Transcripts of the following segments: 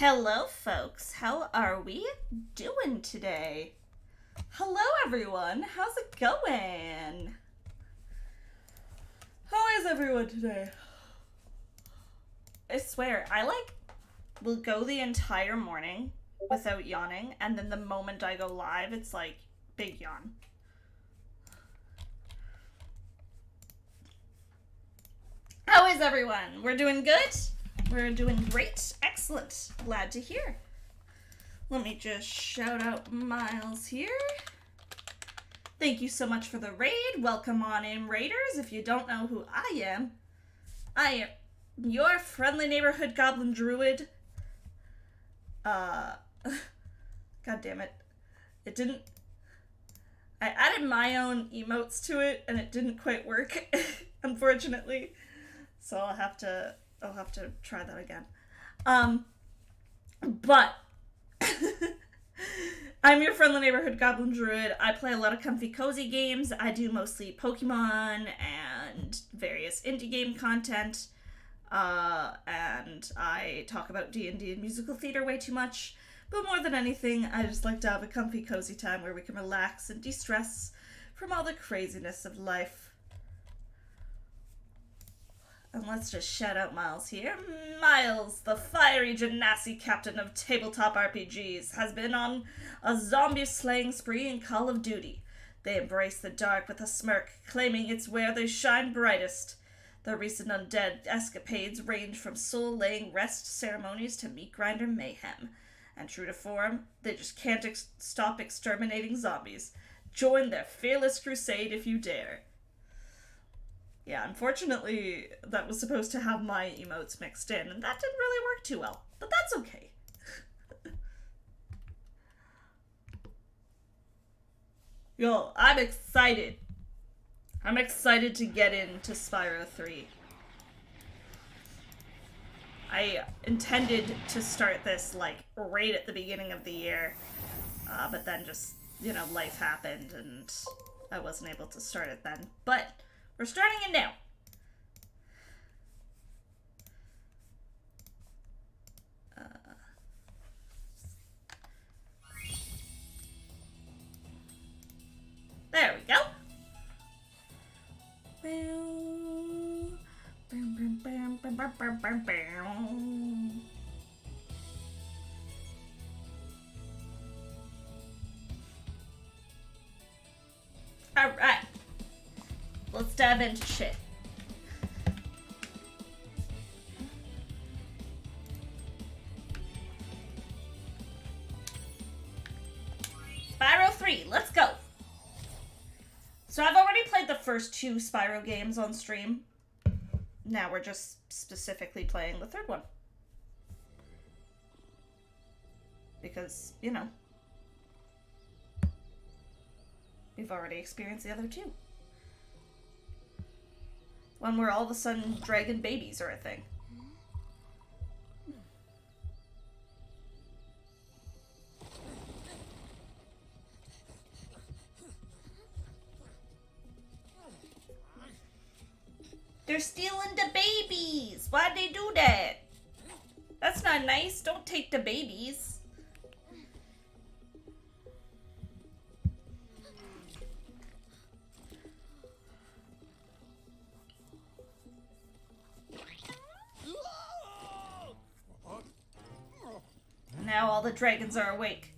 Hello, folks. How are we doing today? Hello, everyone. How's it going? How is everyone today? I swear, will go the entire morning without yawning, and then the moment I go live, it's like, big yawn. How is everyone? We're doing good? We're doing great. Excellent. Glad to hear. Let me just shout out Miles here. Thank you so much for the raid. Welcome on in, raiders. If you don't know who I am your friendly neighborhood goblin druid. God damn it. It didn't... I added my own emotes to it, and it didn't quite work, unfortunately. So I'll have to try that again. But I'm your friendly neighborhood goblin druid. I play a lot of comfy cozy games. I do mostly Pokemon and various indie game content. And I talk about D&D and musical theater way too much. But more than anything, I just like to have a comfy cozy time where we can relax and de-stress from all the craziness of life. And let's just shout out Miles here. Miles, the fiery genasi captain of tabletop RPGs, has been on a zombie slaying spree in Call of Duty. They embrace the dark with a smirk, claiming it's where they shine brightest. Their recent undead escapades range from soul-laying rest ceremonies to meat-grinder mayhem. And true to form, they just can't stop exterminating zombies. Join their fearless crusade if you dare. Yeah, unfortunately, that was supposed to have my emotes mixed in, and that didn't really work too well. But that's okay. Yo, I'm excited. I'm excited to get into Spyro 3. I intended to start this, right at the beginning of the year. But then just, life happened, and I wasn't able to start it then. But we're starting it now. There we go. Alright. Let's dive into shit. Spyro 3, let's go. So I've already played the first two Spyro games on stream. Now we're just specifically playing the third one. Because, we've already experienced the other two. One where all of a sudden dragon babies are a thing. They're stealing the babies! Why'd they do that? That's not nice. Don't take the babies. Now all the dragons are awake.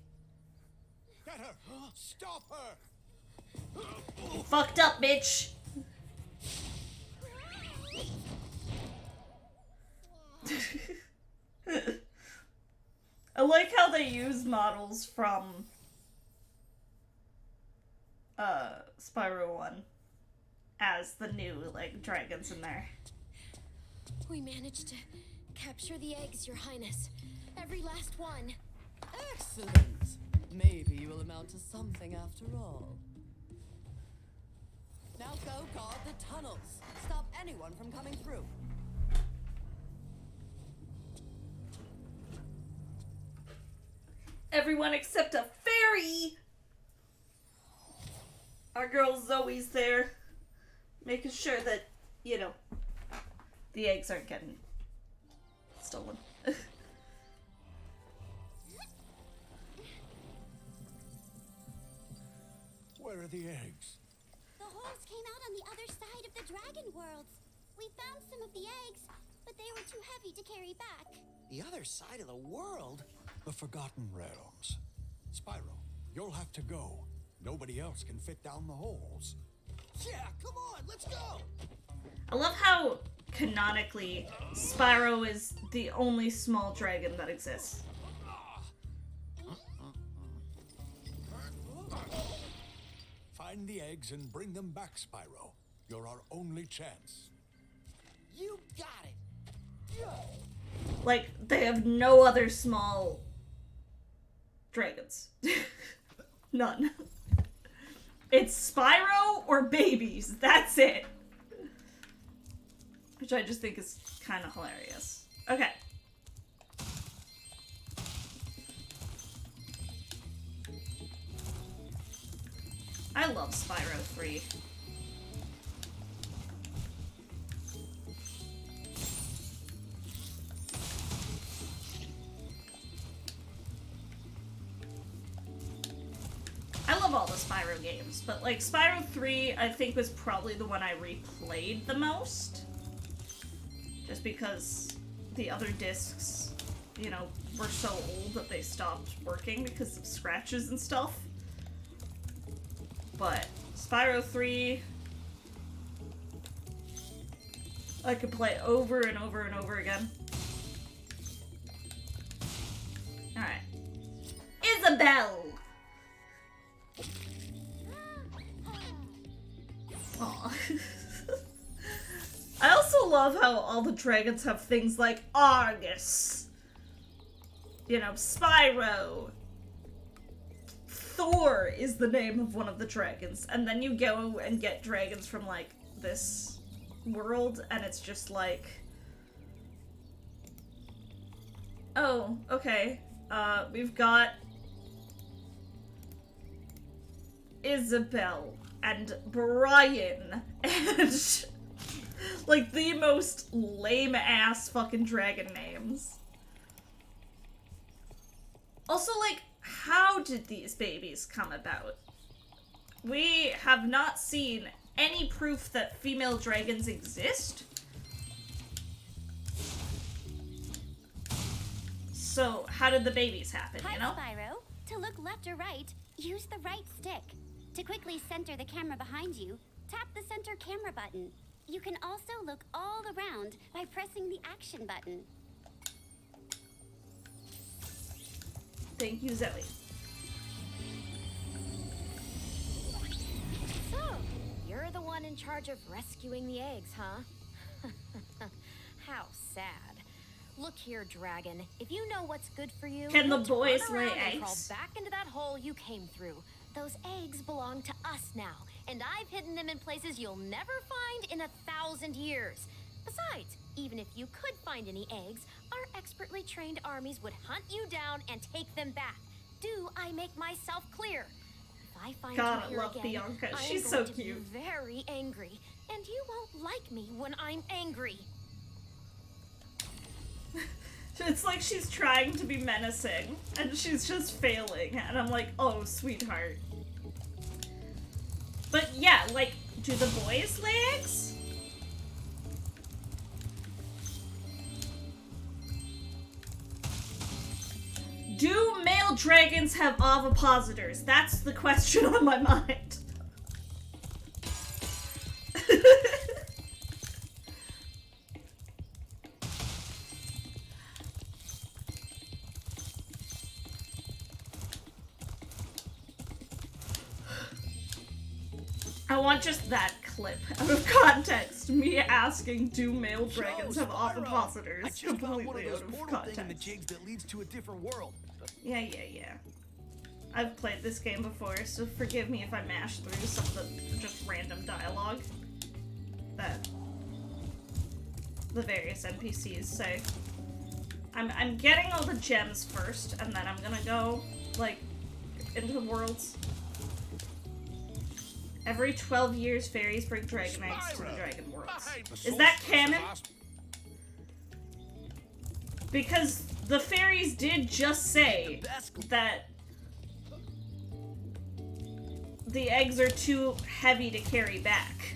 Get her! Stop her! Fucked up, bitch! I like how they use models from Spyro 1 as the new, dragons in there. We managed to capture the eggs, Your Highness. Every last one. Excellent! Maybe you will amount to something after all. Now go guard the tunnels. Stop anyone from coming through. Everyone except a fairy! Our girl Zoe's there, making sure that, the eggs aren't getting stolen. Where are the eggs? The holes came out on the other side of the dragon worlds. We found some of the eggs, but they were too heavy to carry back. The other side of the world? The Forgotten Realms. Spyro, you'll have to go. Nobody else can fit down the holes. Yeah, come on, let's go! I love how, canonically, Spyro is the only small dragon that exists. Find the eggs and bring them back, Spyro. You're our only chance. You got it! Like, they have no other small dragons. None. It's Spyro or babies. That's it. Which I just think is kind of hilarious. Okay. I love Spyro 3. I love all the Spyro games, but like Spyro 3 I think was probably the one I replayed the most. Just because the other discs, you know, were so old that they stopped working because of scratches and stuff. But Spyro 3 I could play over and over and over again. Alright. Isabelle! Aw. I also love how all the dragons have things like Argus. You know, Spyro. Thor is the name of one of the dragons. And then you go and get dragons from, like, this world, and it's just like... Oh, okay. We've got... Isabelle and Brian and... like, the most lame-ass fucking dragon names. Also, like, how did these babies come about? We have not seen any proof that female dragons exist. So, how did the babies happen, Hi, you know? Spyro. To look left or right, use the right stick. To quickly center the camera behind you, tap the center camera button. You can also look all around by pressing the action button. Thank you, Zoe. So, you're the one in charge of rescuing the eggs, huh? How sad. Look here, dragon. If you know what's good for you, Can the turn boys lay around and crawl eggs? back into that hole you came through. Those eggs belong to us now, and I've hidden them in places you'll never find in 1,000 years. Besides, even if you could find any eggs, our expertly trained armies would hunt you down and take them back. Do I make myself clear? If I find God, I you here love again, Bianca. I'm She's going so to be cute. very angry, and you won't like me when I'm angry. It's like she's trying to be menacing, and she's just failing, and I'm like, oh, sweetheart. But yeah, like, do the boys lay eggs? Do male dragons have ovipositors? That's the question on my mind. I want just that clip out of context. Me asking, do male dragons have ovipositors? I just found one of Completely those out of portal context. thingamajigs that leads to a different world. Yeah. I've played this game before, so forgive me if I mash through some of the just random dialogue that the various NPCs say. I'm getting all the gems first, and then I'm gonna go, like, into the worlds. Every 12 years, fairies bring dragon eggs to the dragon worlds. Is that canon? Because the fairies did just say that the eggs are too heavy to carry back.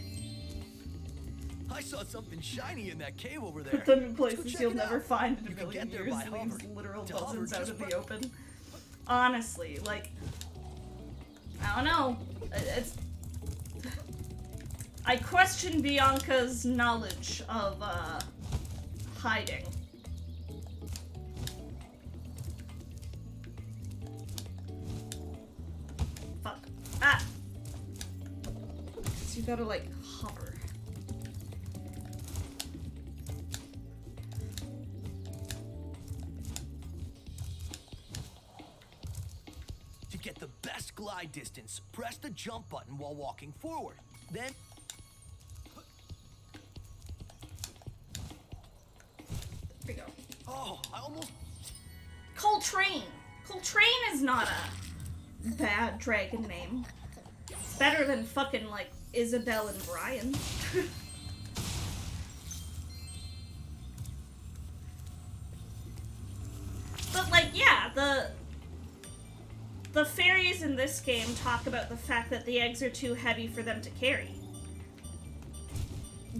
I saw something shiny in that cave over there. Put them in Let's go places check you'll it never out. find in a You can million get there years. by Leaves hover. literal To hover dozens out just in the right. open. Honestly, like, I don't know. It's. I question Bianca's knowledge of hiding. Fuck. Ah! So you gotta, like, hover. To get the best glide distance, press the jump button while walking forward. Then, There we go. oh, I almost... Coltrane! Coltrane is not a bad dragon name. It's better than fucking, like, Isabel and Brian. But, like, yeah, the fairies in this game talk about the fact that the eggs are too heavy for them to carry.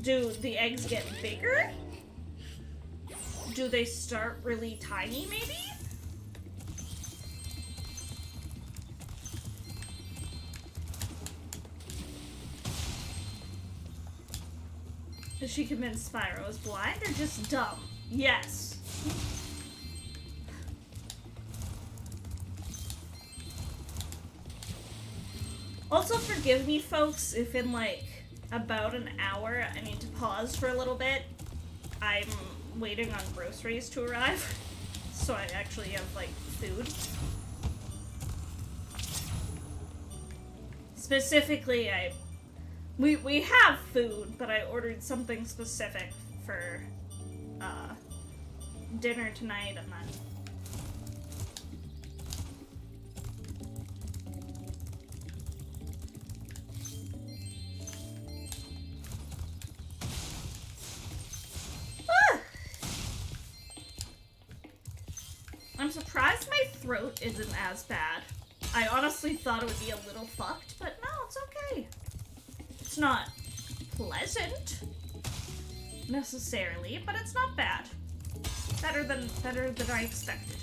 Do the eggs get bigger? Do they start really tiny, maybe? Is she convinced Spyro is blind or just dumb? Yes. Also, forgive me, folks, if in, like, about an hour I need to pause for a little bit. I'm waiting on groceries to arrive, so I actually have, like, food. Specifically, we have food, but I ordered something specific for, dinner tonight, and then... I'm surprised my throat isn't as bad. I honestly thought it would be a little fucked, but no, it's okay. It's not pleasant, necessarily, but it's not bad. Better than I expected.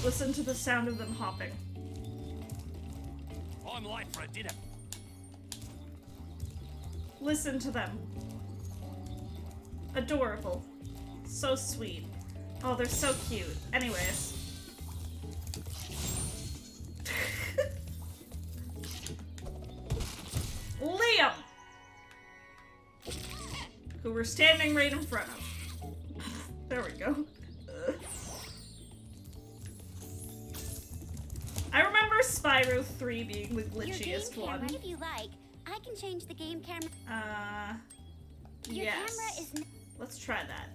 Listen to the sound of them hopping. I'm late for a dinner. Listen to them. Adorable. So sweet. Oh, they're so cute. Anyways. Liam! Who we're standing right in front of. There we go. I remember Spyro 3 being the Your game glitchiest camera, one. if you like, I can change the game camera. Your Yes. camera is. Let's try that.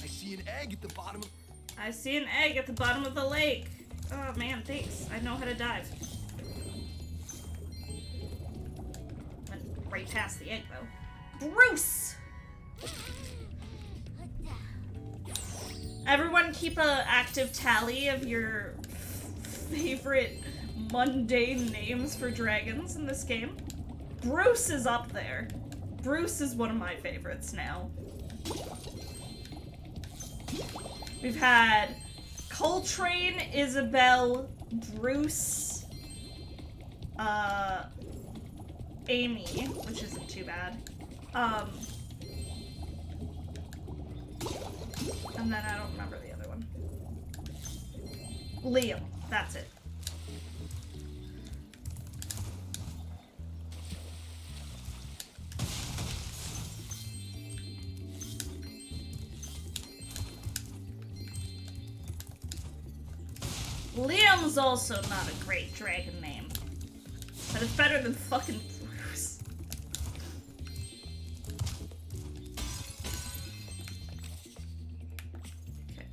I see an egg at the bottom of... I see an egg at the bottom of the lake. Oh man, thanks. I know how to dive. Went right past the egg though. Bruce! Everyone keep a active tally of your favorite mundane names for dragons in this game. Bruce is up there. Bruce is one of my favorites now. We've had Coltrane, Isabel, Bruce, Amy, which isn't too bad. And then I don't remember the other one. Liam, that's it. Liam's also not a great dragon name. But it's better than fucking Bruce. Okay.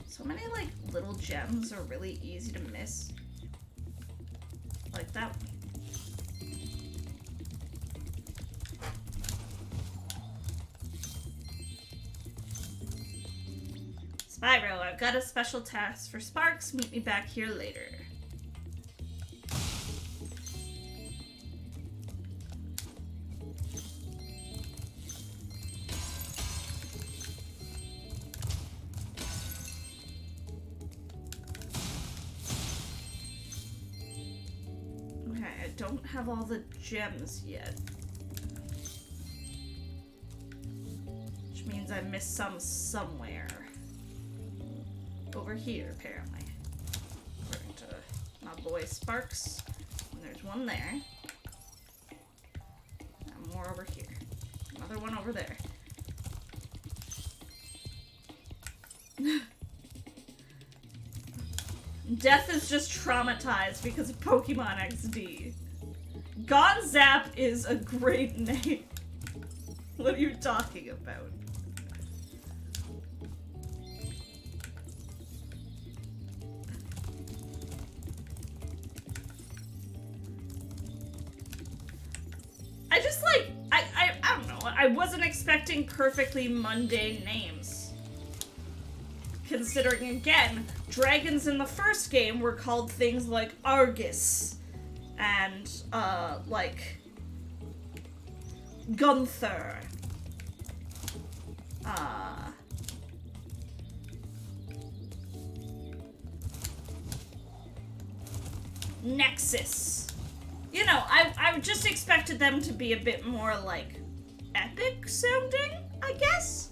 So many, like, little gems are really easy to miss. Like that one. Spyro, I've got a special task for Sparks. Meet me back here later. Okay, I don't have all the gems yet. Which means I missed some somewhere. Over here, apparently. According to my boy Sparks. And there's one there. And more over here. Another one over there. Death is just traumatized because of Pokemon XD. Gonzap is a great name. What are you talking about? I just like, I don't know, I wasn't expecting perfectly mundane names. Considering, again, dragons in the first game were called things like Argus and, like, Gunther. Nexus. You know, I just expected them to be a bit more, like, epic sounding, I guess?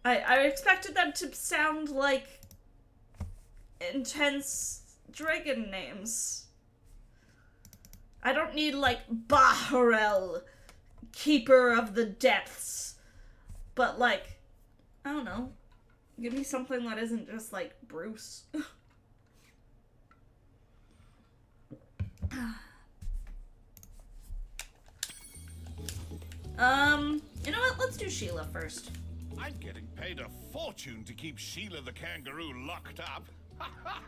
I expected them to sound like intense dragon names. I don't need, like, Baharel, Keeper of the Depths. But, like, I don't know. Give me something that isn't just, like, Bruce. You know what? Let's do Sheila first. I'm getting paid a fortune to keep Sheila the kangaroo locked up. Ha ha!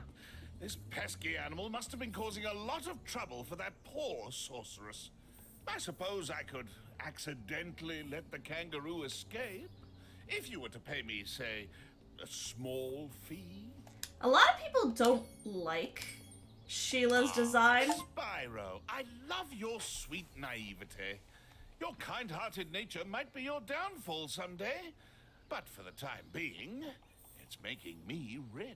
This pesky animal must have been causing a lot of trouble for that poor sorceress. I suppose I could accidentally let the kangaroo escape, if you were to pay me, say, a small fee. A lot of people don't like Sheila's design. Spyro, I love your sweet naivete. Your kind-hearted nature might be your downfall someday, but for the time being, it's making me rich.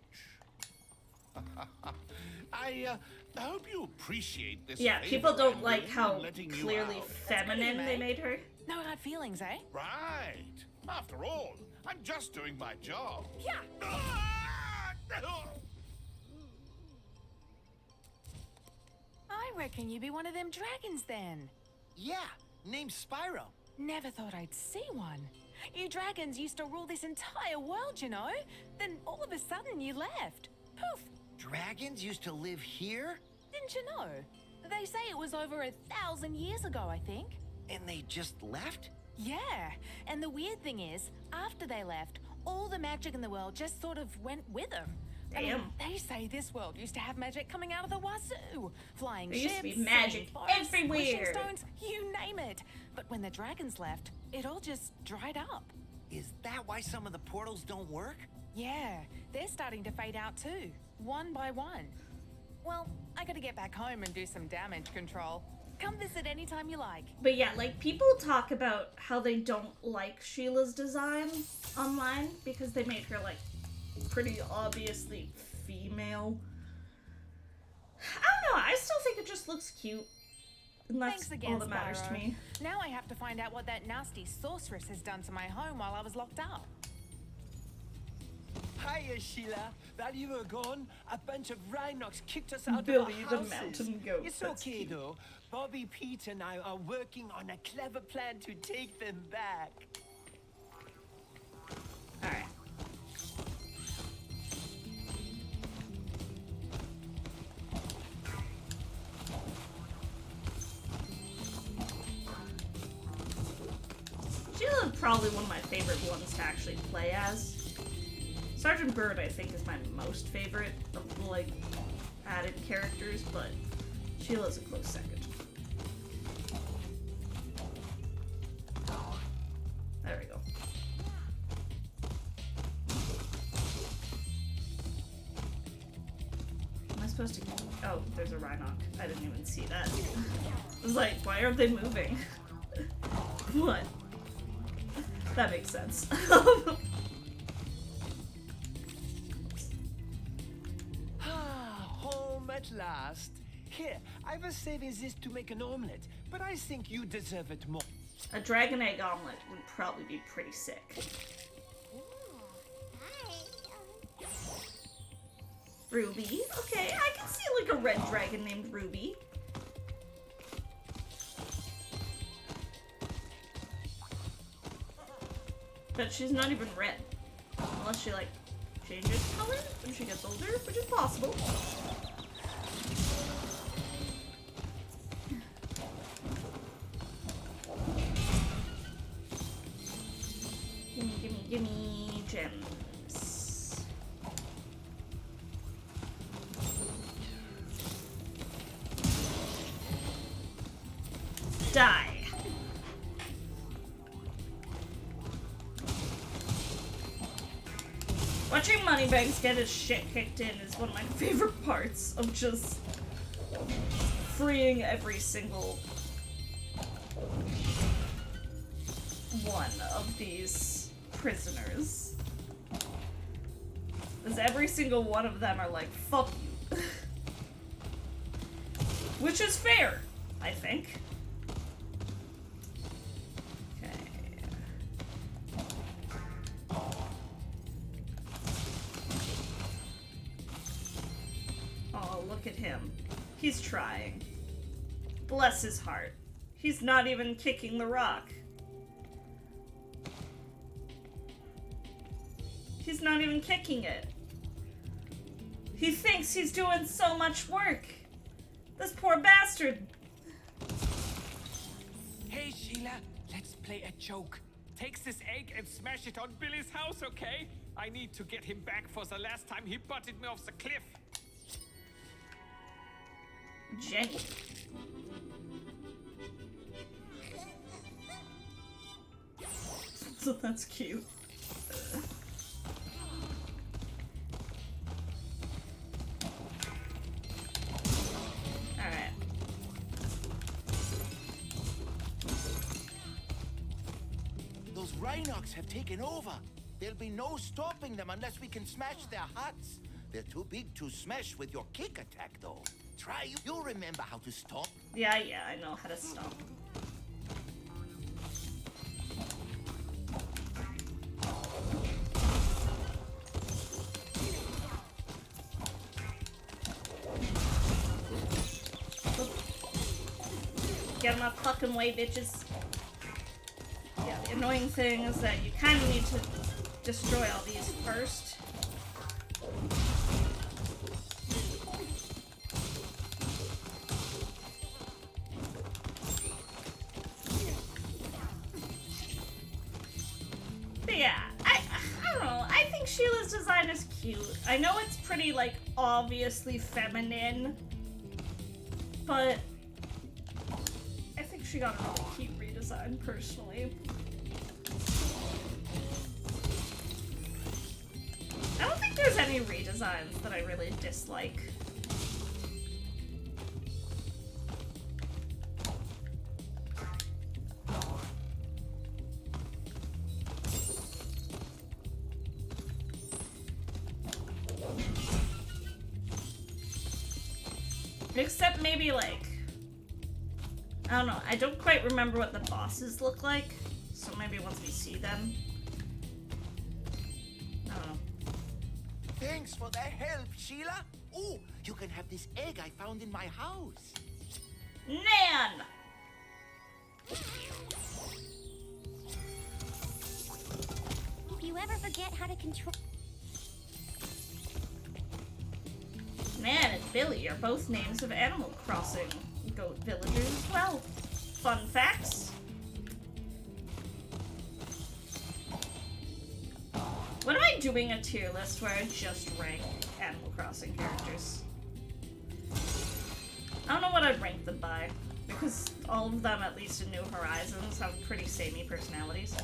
I hope you appreciate this. Yeah, favor people don't I'm like doing how in letting you clearly out. feminine they made her. No hard feelings, eh? Right. After all, I'm just doing my job. Yeah. I reckon you'd be one of them dragons then. Yeah, name's Spyro. Never thought I'd see one. You dragons used to rule this entire world, you know? Then all of a sudden you left. Poof! Dragons used to live here? Didn't you know? They say it was over 1,000 years ago, I think. And they just left? Yeah, and the weird thing is, after they left, all the magic in the world just sort of went with them. I mean, Damn. they say this world used to have magic coming out of the wazoo. Flying There ships, used to be magic singing forests, wishing everywhere. stones, you name it. But when the dragons left, it all just dried up. Is that why some of the portals don't work? Yeah, they're starting to fade out too, one by one. Well, I gotta get back home and do some damage control. Come visit anytime you like. But yeah, like, people talk about how they don't like Sheila's design online because they made her, like, pretty obviously female. I don't know, I still think it just looks cute. And that's Thanks again, all that matters to Spyro. me. Now I have to find out what that nasty sorceress has done to my home while I was locked up. Hiya, Sheila. While you were gone, a bunch of Rhynocs kicked us out Billy of the our houses. mountain goat, It's that's okay, cute. though. Bobby, Pete, and I are working on a clever plan to take them back. Alright. Sheila's probably one of my favorite ones to actually play as. Sergeant Bird, I think, is my most favorite of the, like, added characters, but Sheila's a close second. There we go. supposed to... Oh, there's a Rhynoc. I didn't even see that. I was like, why are they moving? What? That makes sense. Home at last. Here, I was saving this to make an omelette, but I think you deserve it more. A dragon egg omelet would probably be pretty sick. Ruby? Okay, I can see like a red dragon named Ruby. But she's not even red. Unless she like changes color when she gets older, which is possible. Gimme, gimme, gimme gems. Die. Watching Moneybags get his shit kicked in is one of my favorite parts of just freeing every single one of these prisoners. Because every single one of them are like, fuck you. Which is fair, I think. Look at him. He's trying. Bless his heart. He's not even kicking the rock. He's not even kicking it. He thinks he's doing so much work. This poor bastard. Hey, Sheila, let's play a joke. Take this egg and smash it on Billy's house, okay? I need to get him back for the last time he butted me off the cliff. Jenny. So that's cute. Alright. Those Rhynocs have taken over. There'll be no stopping them unless we can smash their huts. They're too big to smash with your kick attack, though. Try, you'll remember how to stomp. Yeah, I know how to stomp. Get him out fucking way, bitches. Yeah, the annoying thing is that you kind of need to destroy all these first. But yeah, I don't know. I think Sheila's design is cute. I know it's pretty, like, obviously feminine, but I think she got a really cute redesign, personally. I don't think there's any redesigns that I really dislike. Except maybe, like, I don't know, I don't quite remember what the bosses look like, so maybe once we see them. I don't know. Thanks for the help, Sheila. Oh, you can have this egg I found in my house. Nan! If you ever forget how to control... Nan and Billy are both names of Animal Crossing goat villagers as well. Fun facts. When am I doing a tier list where I just rank Animal Crossing characters? I don't know what I'd rank them by, because all of them, at least in New Horizons, have pretty samey personalities.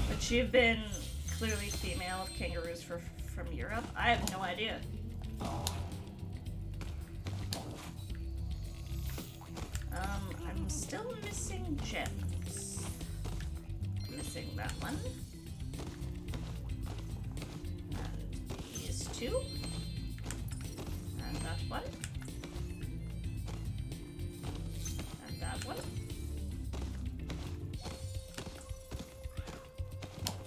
But you've been clearly female kangaroos from Europe? I have no idea. I'm still missing gems. Missing that one. And these two. And that one. And that one.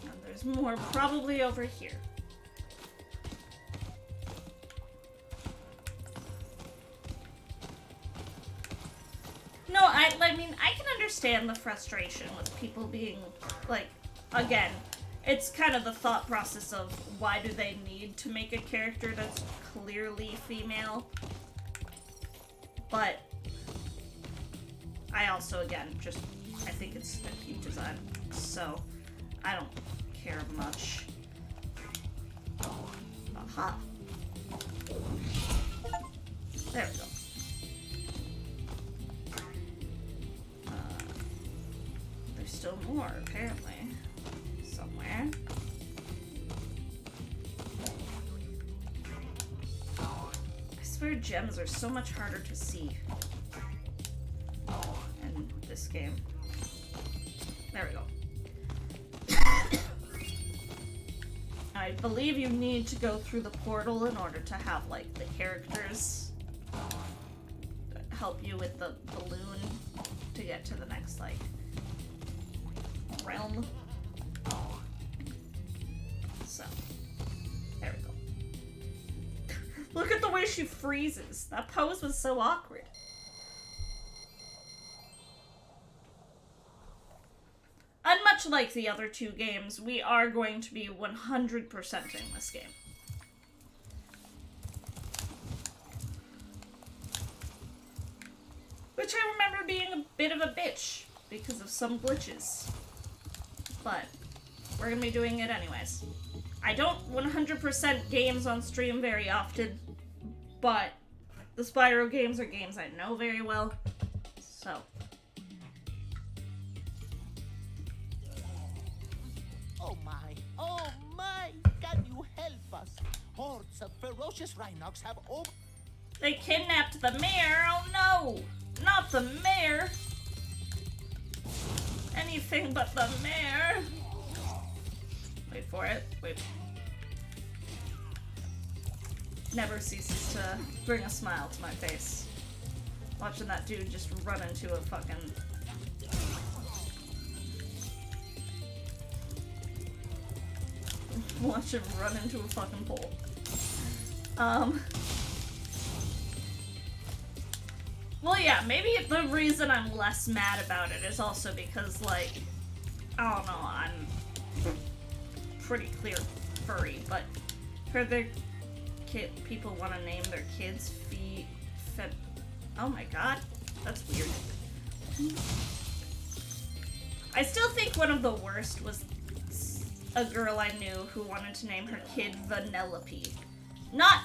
And there's more probably over here. No, I mean, I can understand the frustration with people being, like, again, it's kind of the thought process of why do they need to make a character that's clearly female, but I also, again, just, I think it's a cute design, so I don't care much. Aha. There we go. There's still more, apparently. Somewhere. I swear gems are so much harder to see in this game. There we go. I believe you need to go through the portal in order to have, like, the characters help you with the balloon to get to the next, like, realm. So, there we go. Look at the way she freezes. That pose was so awkward. And much like the other two games, we are going to be 100%ing this game. Which I remember being a bit of a bitch because of some glitches. But we're gonna be doing it anyways. I don't 100% games on stream very often, but the Spyro games are games I know very well, so. Oh my, can you help us? Hordes of ferocious Rhynocs have They kidnapped the mayor, oh no! Not the mayor! Anything but the mayor! Wait for it, wait. Never ceases to bring a smile to my face. Watching that dude just run into a fucking... Watch him run into a fucking pole. Well, yeah, maybe the reason I'm less mad about it is also because, like, I don't know, I'm pretty clear furry, but for their people want to name their kids oh my god, that's weird. I still think one of the worst was a girl I knew who wanted to name her kid Vanellope. Not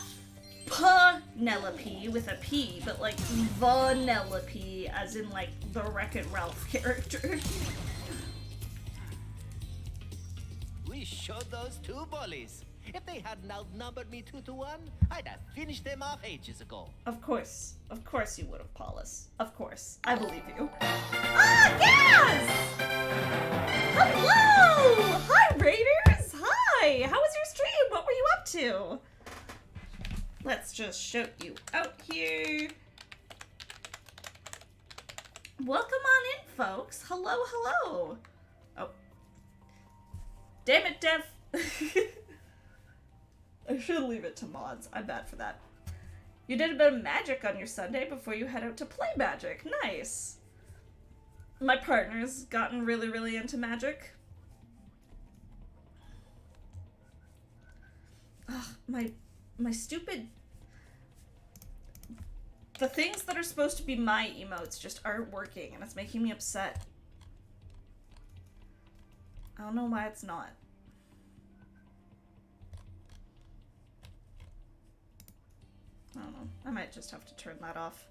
Penelope with a P, but like Vanellope, as in like the Wreck-It Ralph character. We showed those two bullies. If they hadn't outnumbered me 2-1, I'd have finished them off ages ago. Of course you would have, Paulus. Of course. I believe you. Ah, yes! Hello! Hi, Raiders! Hi! How was your stream? What were you up to? Let's just shout you out here. Welcome on in, folks. Hello, hello. Oh. Damn it, Dev. I should leave it to mods. I'm bad for that. You did a bit of magic on your Sunday before you head out to play magic. Nice. My partner's gotten really, really into magic. Ugh, my stupid... The things that are supposed to be my emotes just aren't working, and it's making me upset. I don't know why it's not. I don't know. I might just have to turn that off.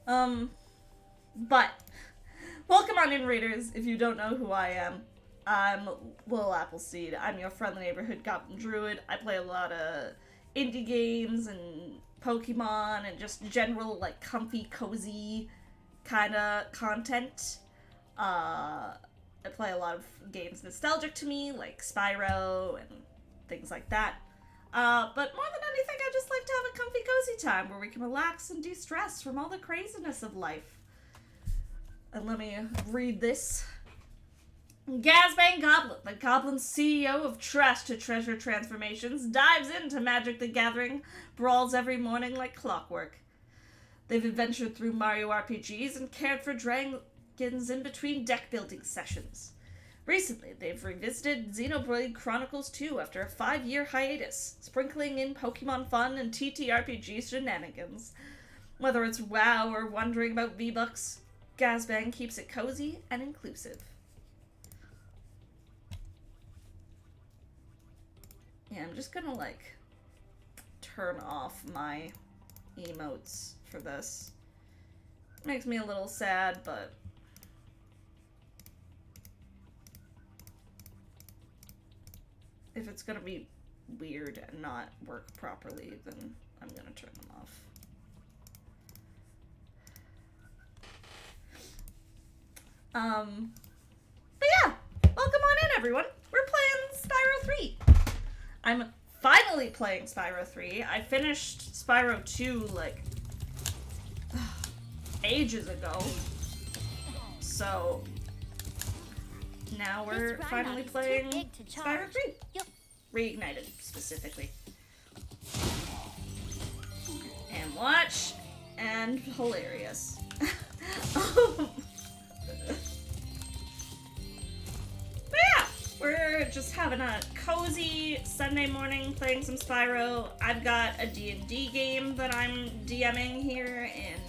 But welcome on in, Raiders. If you don't know who I am, I'm Will Appleseed. I'm your friendly neighborhood goblin druid. I play a lot of indie games and Pokemon and just general, like, comfy, cozy kind of content. I play a lot of games nostalgic to me, like Spyro and things like that. But more than anything, I just like to have a comfy, cozy time where we can relax and de-stress from all the craziness of life. And let me read this. Gazbang Goblin, the Goblin CEO of Trash to Treasure Transformations, dives into Magic the Gathering, brawls every morning like clockwork. They've adventured through Mario RPGs and cared for dragons in between deck-building sessions. Recently, they've revisited Xenoblade Chronicles 2 after a 5-year hiatus, sprinkling in Pokemon fun and TTRPG shenanigans. Whether it's WoW or wondering about V-Bucks, Gazbang keeps it cozy and inclusive. Yeah, I'm just gonna, like, turn off my emotes for this. Makes me a little sad, but if it's gonna be weird and not work properly, then I'm gonna turn them off. But yeah, welcome on in, everyone. We're playing Spyro 3. I'm finally playing Spyro 3. I finished Spyro 2, like, ages ago. So now we're finally playing Spyro 3. Reignited, specifically. And watch, and hilarious. But yeah, we're just having a cozy Sunday morning playing some Spyro. I've got a D&D game that I'm DMing here in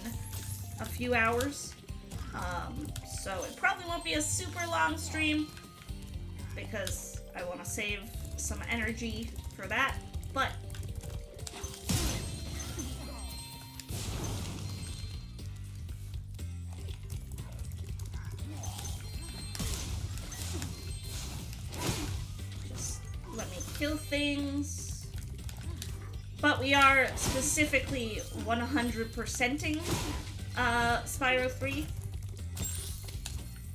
a few hours. So it probably won't be a super long stream because I want to save some energy for that, but just let me kill things. But we are specifically 100%ing Spyro 3.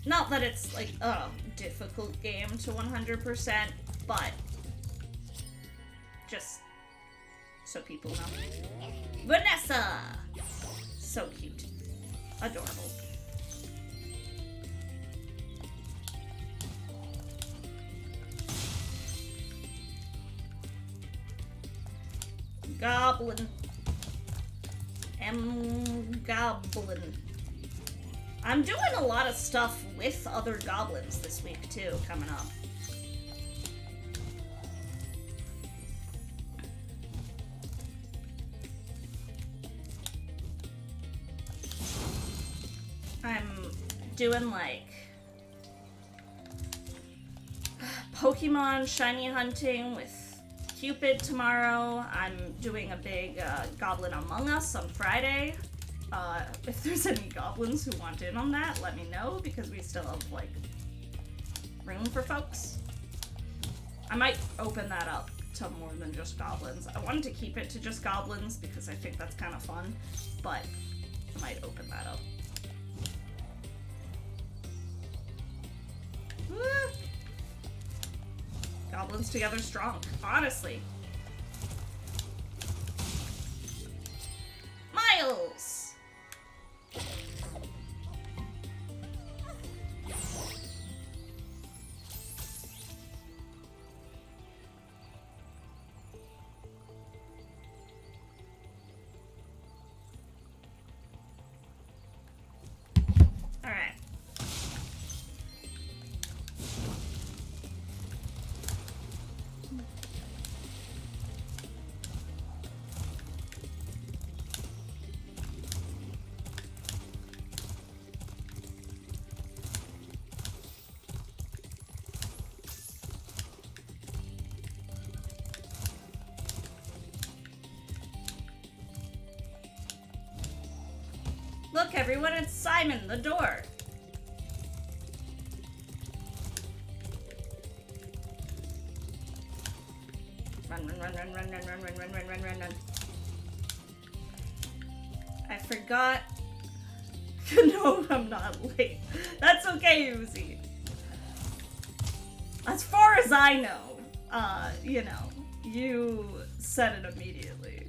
Not that it's like a difficult game to 100%, but just so people know. Vanessa! So cute. Adorable. Goblin. Goblin. I'm doing a lot of stuff with other goblins this week, too, coming up. I'm doing, like, Pokemon shiny hunting with Cupid tomorrow. I'm doing a big Goblin Among Us on Friday. If there's any goblins who want in on that, let me know, because we still have, like, room for folks. I might open that up to more than just goblins. I wanted to keep it to just goblins because I think that's kind of fun, but I might open that up. Woo! Goblins together strong, honestly. Miles! Alright. Look, everyone, it's Simon, the door. Run, run, run, run, run, run, run, run, run, run, run, run, run. I forgot. No, I'm not late. That's okay, Uzi. As far as I know, you know, you said it immediately.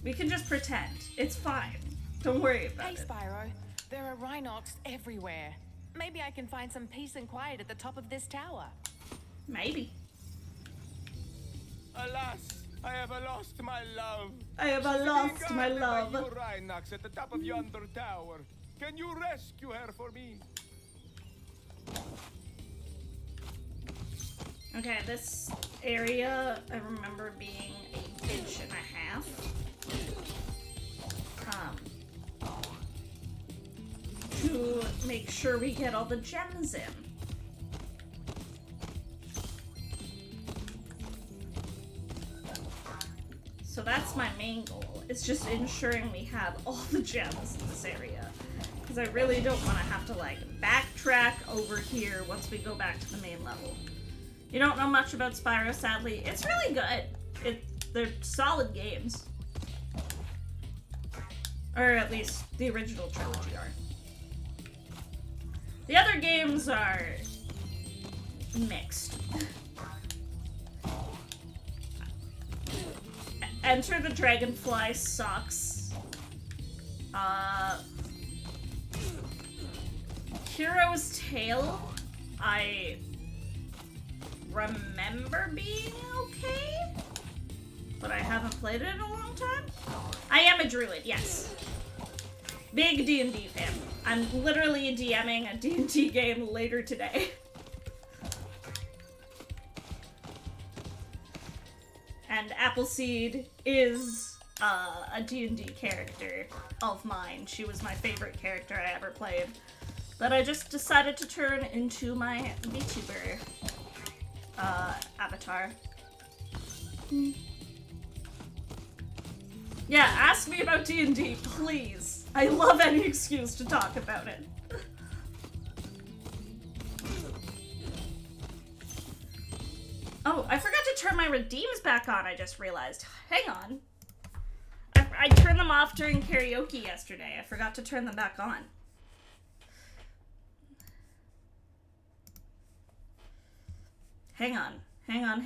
We can just pretend. It's fine. Don't worry about Hey, it. Spyro. There are Rhynocs everywhere. Maybe I can find some peace and quiet at the top of this tower. Maybe. Alas, I have lost my love. I have lost my love. You Rhynocs at the top of yonder tower. Can you rescue her for me? Okay, this area I remember being a inch and a half. To make sure we get all the gems in. So that's my main goal. It's just ensuring we have all the gems in this area. Because I really don't want to have to like backtrack over here once we go back to the main level. You don't know much about Spyro, sadly. It's really good. They're solid games. Or at least the original trilogy are. The other games are mixed. Enter the Dragonfly sucks. Hero's Tale, I remember being okay, but I haven't played it in a long time. I am a druid, yes. Big D&D fan. I'm literally DMing a D&D game later today. And Appleseed is a D&D character of mine. She was my favorite character I ever played. But I just decided to turn into my VTuber avatar. Yeah, ask me about D&D, please. I love any excuse to talk about it. Oh, I forgot to turn my redeems back on, I just realized. Hang on. I turned them off during karaoke yesterday. I forgot to turn them back on. Hang on. Hang on.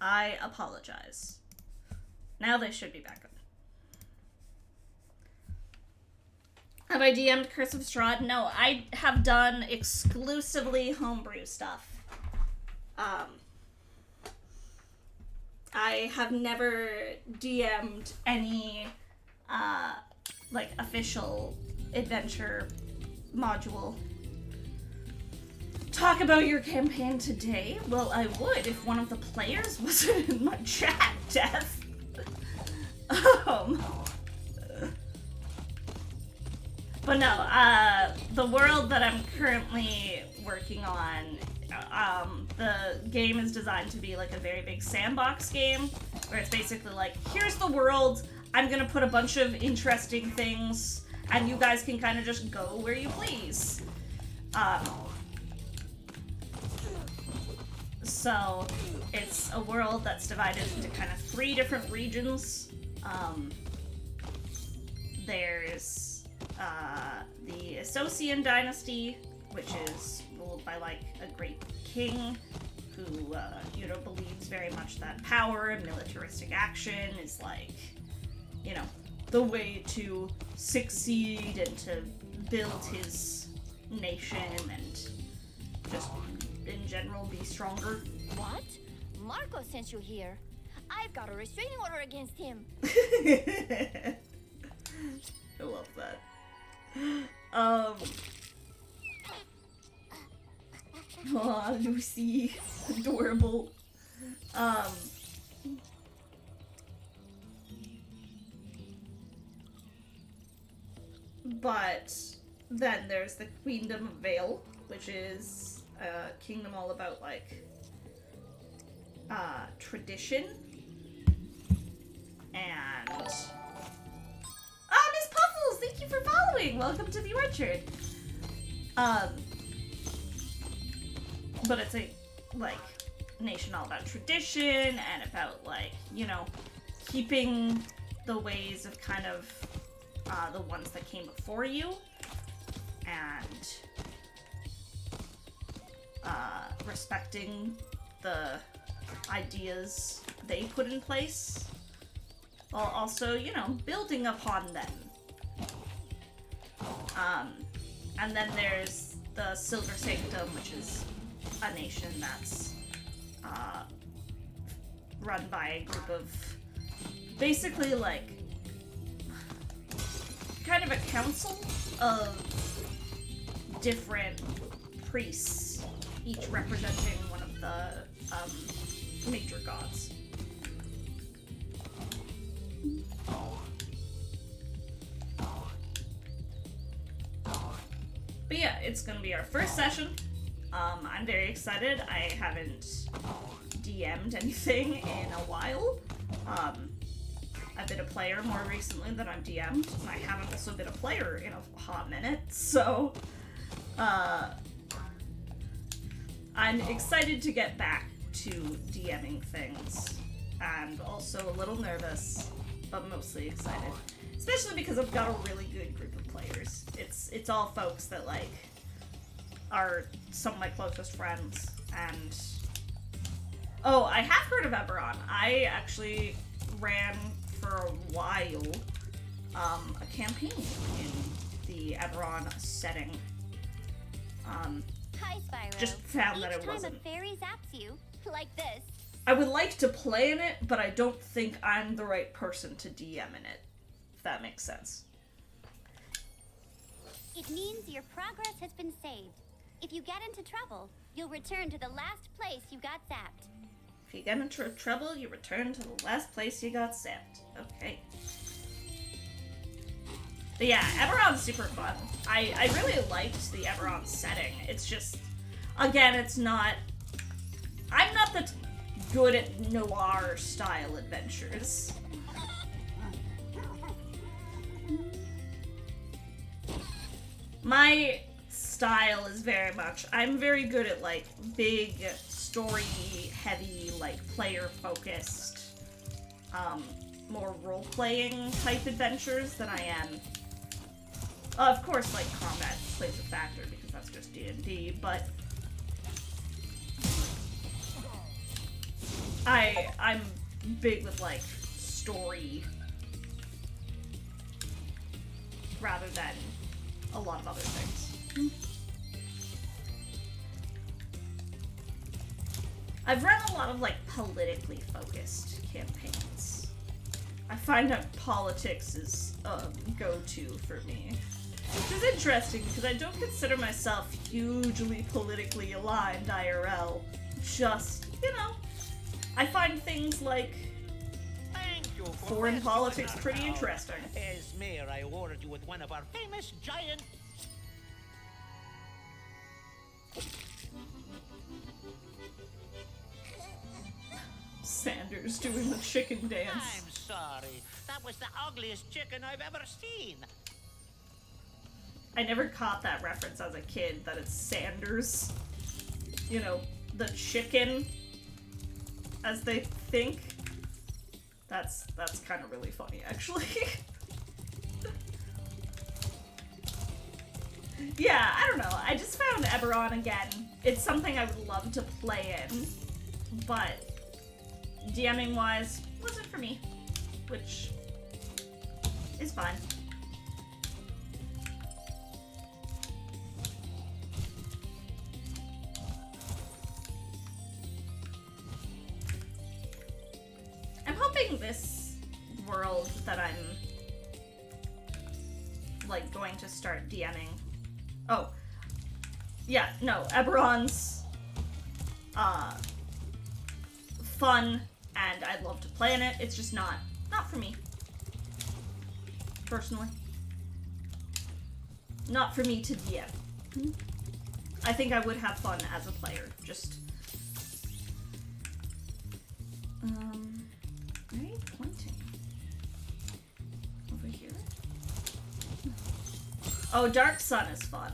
I apologize. Now they should be back on. Have I DM'd Curse of Strahd? No, I have done exclusively homebrew stuff. I have never DM'd any, like, official adventure module. Talk about your campaign today? Well, I would if one of the players wasn't in my chat, Death. But no, the world that I'm currently working on, the game is designed to be like a very big sandbox game, where it's basically like, here's the world, I'm gonna put a bunch of interesting things, and you guys can kind of just go where you please. So it's a world that's divided into kind of 3 different regions. There's the Associan dynasty, which is ruled by like a great king who, you know, believes very much that power and militaristic action is like, you know, the way to succeed and to build his nation and just in general be stronger. What? Marco sent you here. I've got a restraining order against him. I love that. Aw, Lucy. Adorable. But then there's the Queendom of Vale, which is a kingdom all about, like, tradition. And... Miss Puffles, thank you for following! Welcome to the Orchard. but it's a, like, nation all about tradition and about, like, you know, keeping the ways of kind of the ones that came before you, and respecting the ideas they put in place, while also, you know, building upon them. And then there's the Silver Sanctum, which is a nation that's run by a group of basically like kind of a council of different priests, each representing one of the major gods. But yeah, it's gonna be our first session. I'm very excited. I haven't DM'd anything in a while. I've been a player more recently than I've DM'd, and I haven't also been a player in a hot minute, so I'm excited to get back to DMing things, and also a little nervous, but mostly excited. Especially because I've got a really good group of players. It's all folks that, like, are some of my closest friends, and... Oh, I have heard of Eberron. I actually ran for a while a campaign in the Eberron setting. Hi, Spyro. Just found that it Each wasn't... time a fairy zaps you, like this. I would like to play in it, but I don't think I'm the right person to DM in it. If that makes sense. It means your progress has been saved. If you get into trouble, you'll return to the last place you got zapped. If you get into trouble, you return to the last place you got zapped. Okay. But yeah, Eberron's super fun. I really liked the Eberron setting. It's just, again, it's not... I'm not that good at noir-style adventures. My style is very much... I'm very good at, like, big, story-heavy, like, player-focused, more role-playing type adventures than I am... of course, like, combat plays a factor, because that's just D&D, but... I'm big with, like, story... rather than a lot of other things. I've run a lot of, like, politically focused campaigns. I find that politics is go-to for me. Which is interesting, because I don't consider myself hugely politically aligned IRL. Just, you know, I find things like foreign politics pretty interesting. As mayor, I awarded you with one of our famous giant... Sanders doing the chicken dance. I'm sorry. That was the ugliest chicken I've ever seen. I never caught that reference as a kid, that it's Sanders. You know, the chicken, as they think. That's kind of really funny, actually. Yeah, I don't know. I just found Eberron again. It's something I would love to play in, but DMing-wise, wasn't for me, which is fine. I'm hoping this world that I'm, like, going to start DMing... Oh. Yeah, no, Eberron's, fun, and I'd love to play in it. It's just not for me. Personally. Not for me to DM. I think I would have fun as a player, just... Where are you pointing? Over here? Oh, Dark Sun is fun.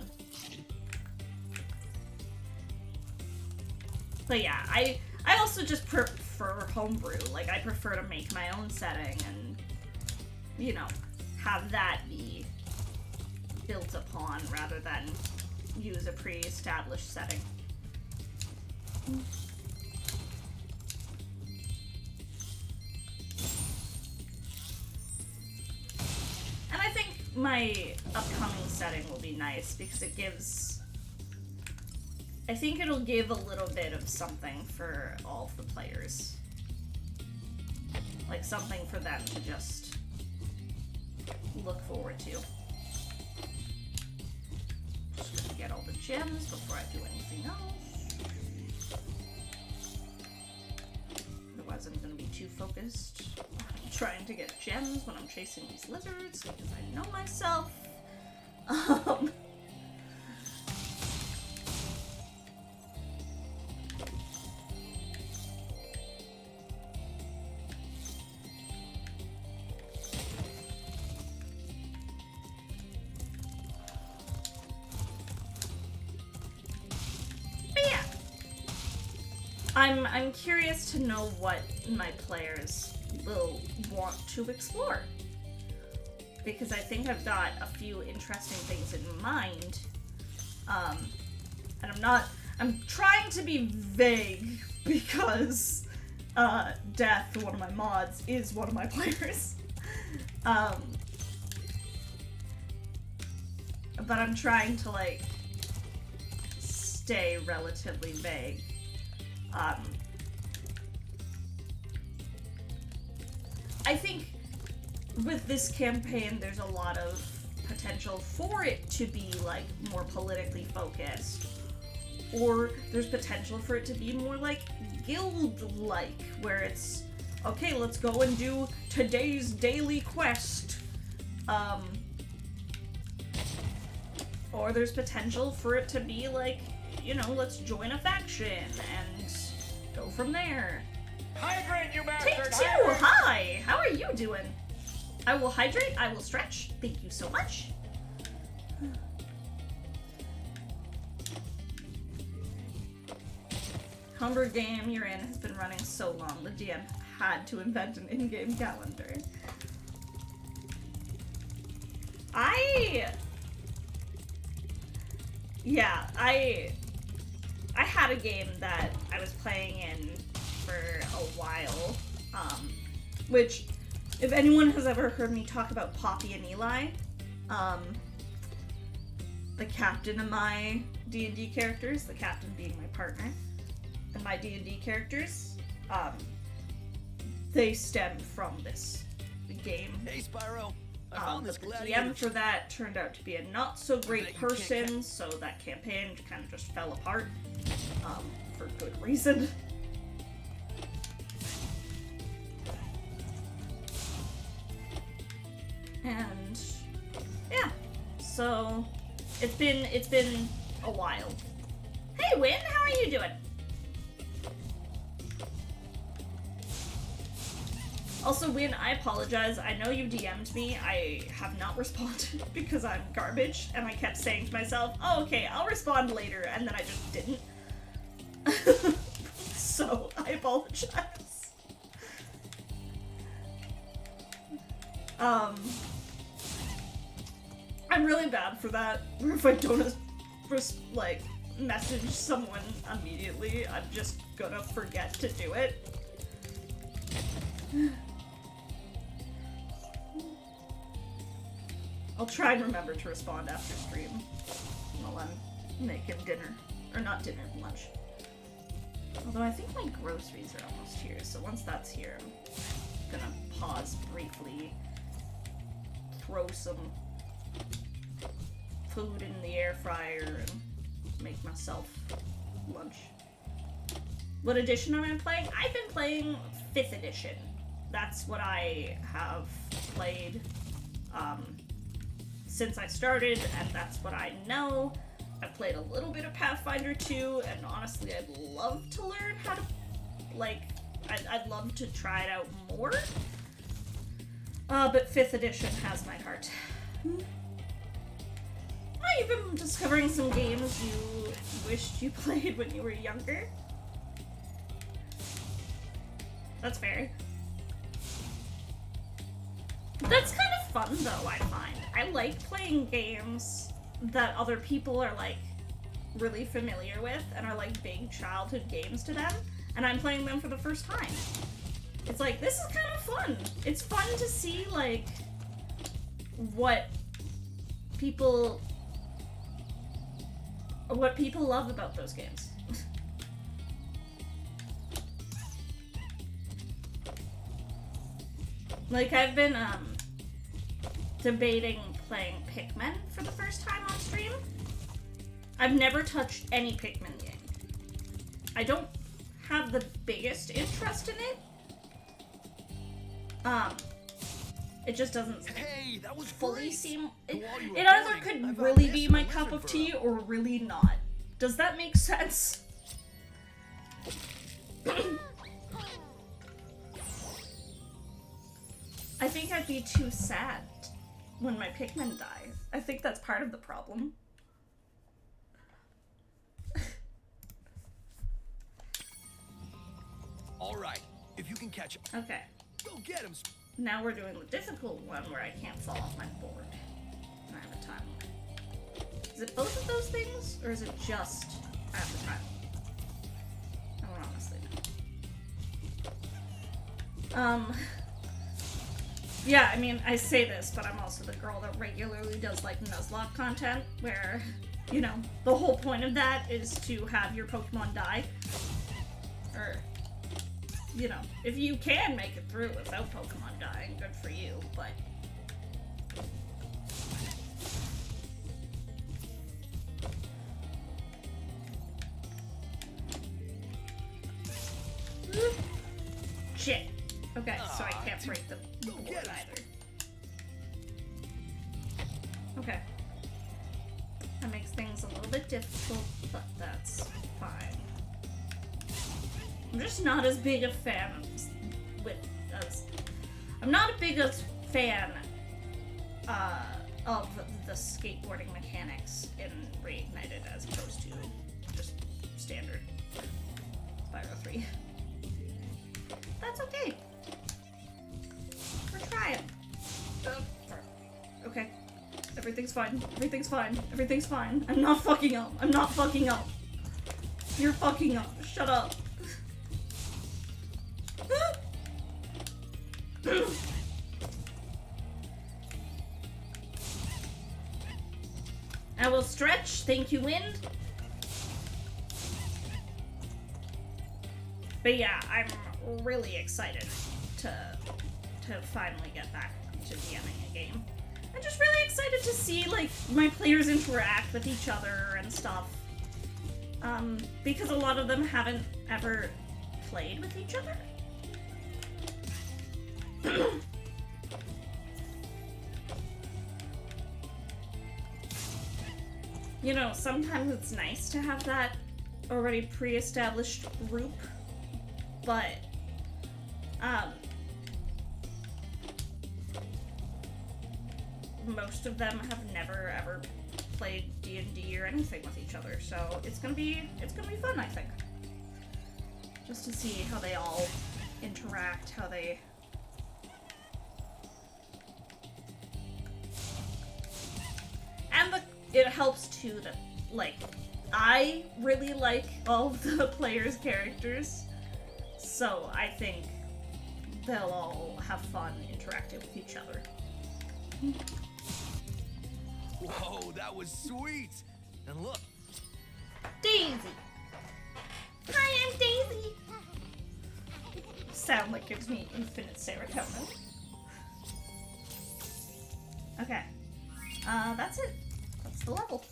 But yeah, I also just prefer homebrew. Like, I prefer to make my own setting and, you know, have that be built upon rather than use a pre-established setting. And I think my upcoming setting will be nice because it gives... I think it'll give a little bit of something for all of the players. Like something for them to just look forward to. Just gonna get all the gems before I do anything else. Otherwise I'm gonna be too focused on trying to get gems when I'm chasing these lizards because I know myself. I'm curious to know what my players will want to explore. Because I think I've got a few interesting things in mind. And I'm trying to be vague because Death, one of my mods, is one of my players. But I'm trying to, like, stay relatively vague. I think with this campaign there's a lot of potential for it to be like more politically focused, or there's potential for it to be more like guild-like, where it's okay, let's go and do today's daily quest, or there's potential for it to be like, you know, let's join a faction and go from there. Hydrate, you bastard! Take two! Hi! How are you doing? I will hydrate, I will stretch. Thank you so much. Homebrew game you're in has been running so long, the DM had to invent an in-game calendar. I had a game that I was playing in for a while, which, if anyone has ever heard me talk about Poppy and Eli, the captain of my D&D characters, the captain being my partner, and my D&D characters, they stem from this game. Hey, Spyro. But the DM for that turned out to be a not so great person, so that campaign kind of just fell apart, for good reason. And yeah, so it's been a while. Hey Win, how are you doing? Also, Win, I apologize. I know you DM'd me. I have not responded because I'm garbage, and I kept saying to myself, oh, okay, I'll respond later, and then I just didn't. So, I apologize. I'm really bad for that, where if I don't, like, message someone immediately, I'm just gonna forget to do it. I'll try and remember to respond after stream while I'm making dinner. Or not dinner, lunch. Although I think my groceries are almost here, so once that's here, I'm gonna pause briefly, throw some food in the air fryer, and make myself lunch. What edition am I playing? I've been playing 5th edition. That's what I have played since I started, and that's what I know. I played a little bit of Pathfinder 2, and honestly, I'd love to learn how to, like, I'd love to try it out more. But 5th edition has my heart. Oh, you've been discovering some games you wished you played when you were younger. That's fair. That's kind of fun, though, I find. I like playing games that other people are, like, really familiar with and are, like, big childhood games to them, and I'm playing them for the first time. It's like, this is kind of fun. It's fun to see, like, what people love about those games. Like, I've been, debating playing Pikmin for the first time on stream. I've never touched any Pikmin game. I don't have the biggest interest in it. It just doesn't fully seem... It either could really be my cup of tea or really not. Does that make sense? I think I'd be too sad when my Pikmin die. I think that's part of the problem. Alright, if you can catch him. Okay. Go get him. Now we're doing the difficult one where I can't fall off my board. And I have a time limit. Is it both of those things, or is it just I have the time limit? I don't honestly know. Yeah, I mean, I say this, but I'm also the girl that regularly does, like, Nuzlocke content, where, you know, the whole point of that is to have your Pokemon die. Or, you know, if you can make it through without Pokemon dying, good for you, but... Shit. Okay, so I can't break the board either. Okay. That makes things a little bit difficult, but that's fine. I'm just not as big a fan I'm not a big fan of the skateboarding mechanics in Reignited as opposed to just standard Spyro 3. That's okay. We're trying. Okay. Everything's fine. Everything's fine. Everything's fine. I'm not fucking up. I'm not fucking up. You're fucking up. Shut up. I will stretch. Thank you, Wind. But yeah, I'm really excited to finally get back to DMing a game. I'm just really excited to see, like, my players interact with each other and stuff. Because a lot of them haven't ever played with each other. You know, sometimes it's nice to have that already pre-established group, but, most of them have never ever played D&D or anything with each other, so it's gonna be fun, I think. Just to see how they all interact, how they... And it helps too that, like, I really like all of the players' characters, so I think they'll all have fun interacting with each other. Whoa, that was sweet! And look. Daisy! Hi, I'm Daisy! Sound like gives me infinite serotonin. Okay. That's it. That's the level.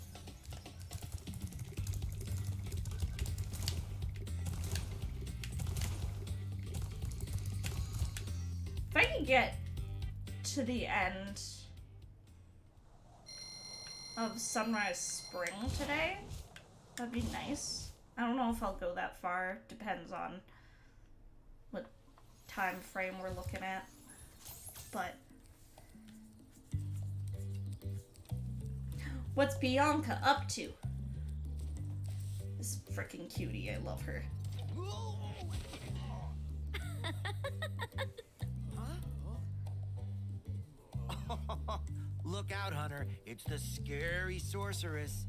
If I can get to the end of Sunrise Spring today, that'd be nice. I don't know if I'll go that far. Depends on what time frame we're looking at. But what's Bianca up to? This freaking cutie, I love her. Look out, Hunter. It's the scary sorceress.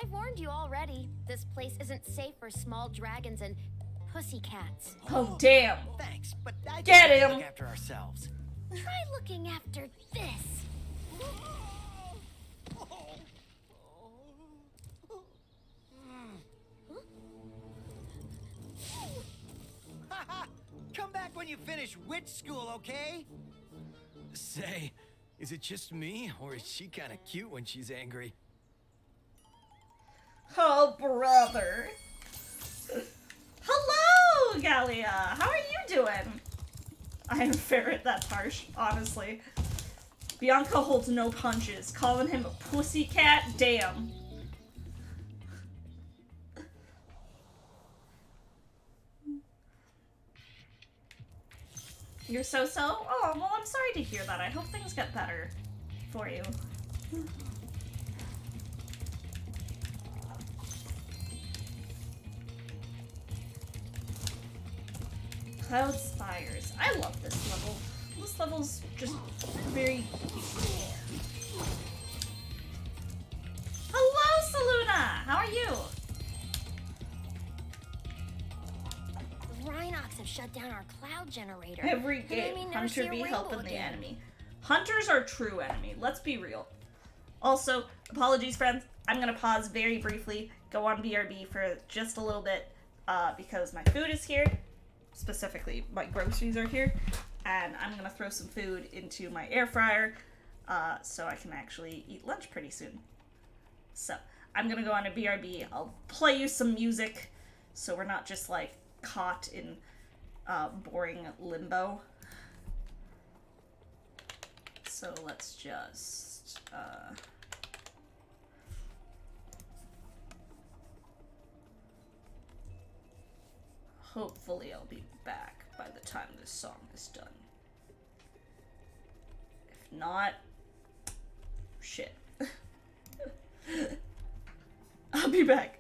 I've warned you already. This place isn't safe for small dragons and pussycats. Oh, damn. Thanks, but I think Get we can him. look after ourselves. Try looking after this. Come back when you finish witch school, okay? Say, is it just me, or is she kind of cute when she's angry? Oh, brother. Hello, Gallia. How are you doing? I am a ferret, that's harsh, honestly. Bianca holds no punches. Calling him a pussycat? Damn. You're so-so? Oh, well, I'm sorry to hear that. I hope things get better for you. Cloud Spires. I love this level. This level's just very cute. Hello, Saluna! How are you? The Rhynocs have shut down our cloud generator. Every And I game, may never Hunter see a be rainbow helping the again. enemy. Hunters are true enemy. Let's be real. Also, apologies, friends. I'm gonna pause very briefly, go on BRB for just a little bit, because my food is here. Specifically, my groceries are here, and I'm gonna throw some food into my air fryer, so I can actually eat lunch pretty soon. So, I'm gonna go on a BRB. I'll play you some music, so we're not just, like, caught in boring limbo. So let's just, hopefully I'll be back by the time this song is done. If not, shit. I'll be back.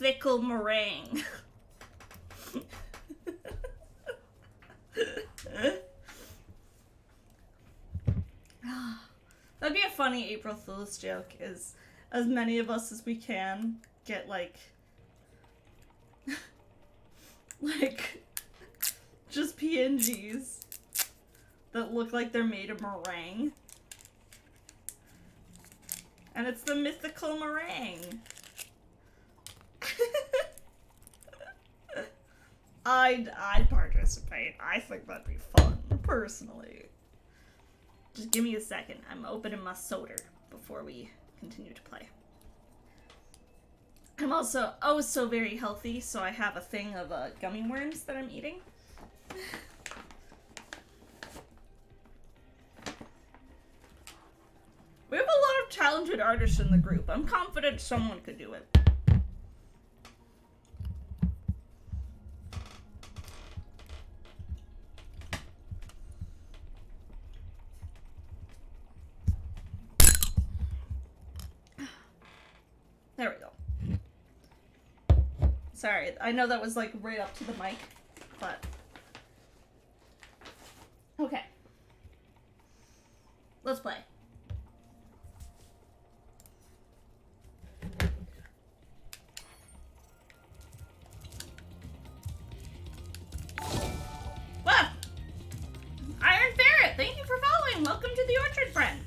mythical meringue. That'd be a funny April Fool's joke, is as many of us as we can get like like just PNGs that look like they're made of meringue. And it's the mythical meringue. I'd participate. I think that'd be fun, personally. Just give me a second. I'm opening my soda before we continue to play. I'm also oh so very healthy, so I have a thing of gummy worms that I'm eating. We have a lot of talented artists in the group. I'm confident someone could do it. There we go. Sorry, I know that was like right up to the mic, but okay. Let's play. Well, Iron Ferret, thank you for following. Welcome to the Orchard Friend.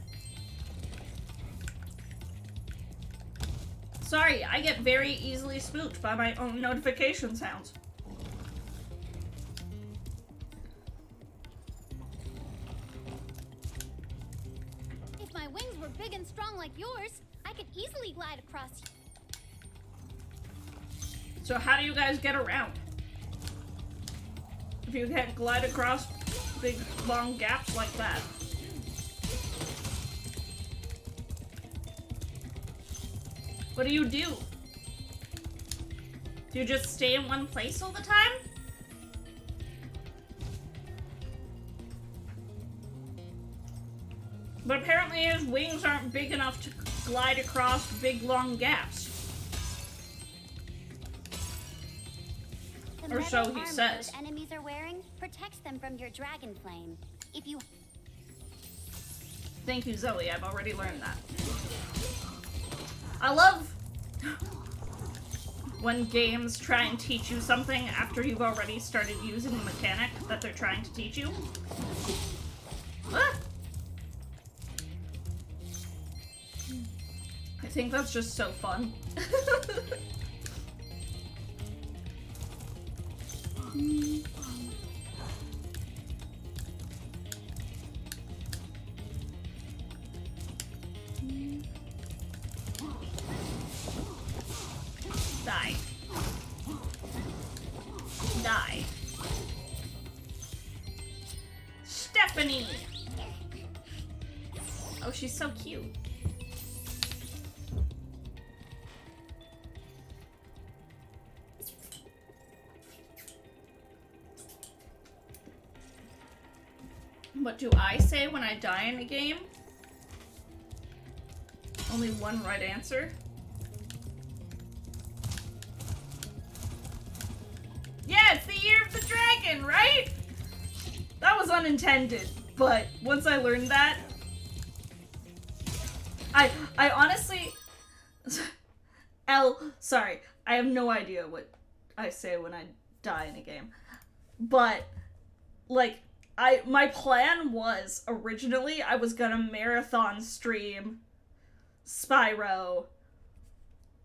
Sorry, I get very easily spooked by my own notification sounds. If my wings were big and strong like yours, I could easily glide across. So how do you guys get around? If you can't glide across big, long gaps like that. What do? Do you just stay in one place all the time? But apparently his wings aren't big enough to glide across big, long gaps. The Or so metal he armor says. those enemies are wearing protects them from your dragon flame. If you Thank you, Zoe. I've already learned that. I love when games try and teach you something after you've already started using the mechanic that they're trying to teach you. Ah! I think that's just so fun. Die. Die. Stephanie! Oh, she's so cute. What do I say when I die in a game? Only one right answer? Yeah, it's the year of the dragon, right? That was unintended, but once I learned that, I honestly, sorry, I have no idea what I say when I die in a game, but like, my plan was originally I was gonna marathon stream Spyro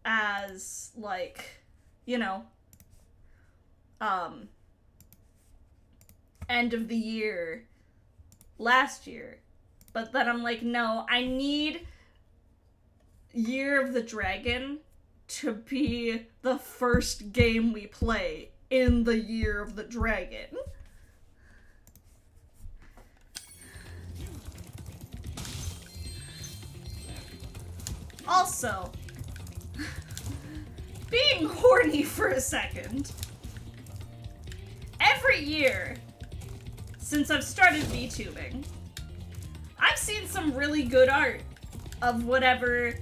as like, you know, end of the year last year. But then I'm like, no, I need Year of the Dragon to be the first game we play in the Year of the Dragon. Also, being horny for a second, every year since I've started VTubing, I've seen some really good art of whatever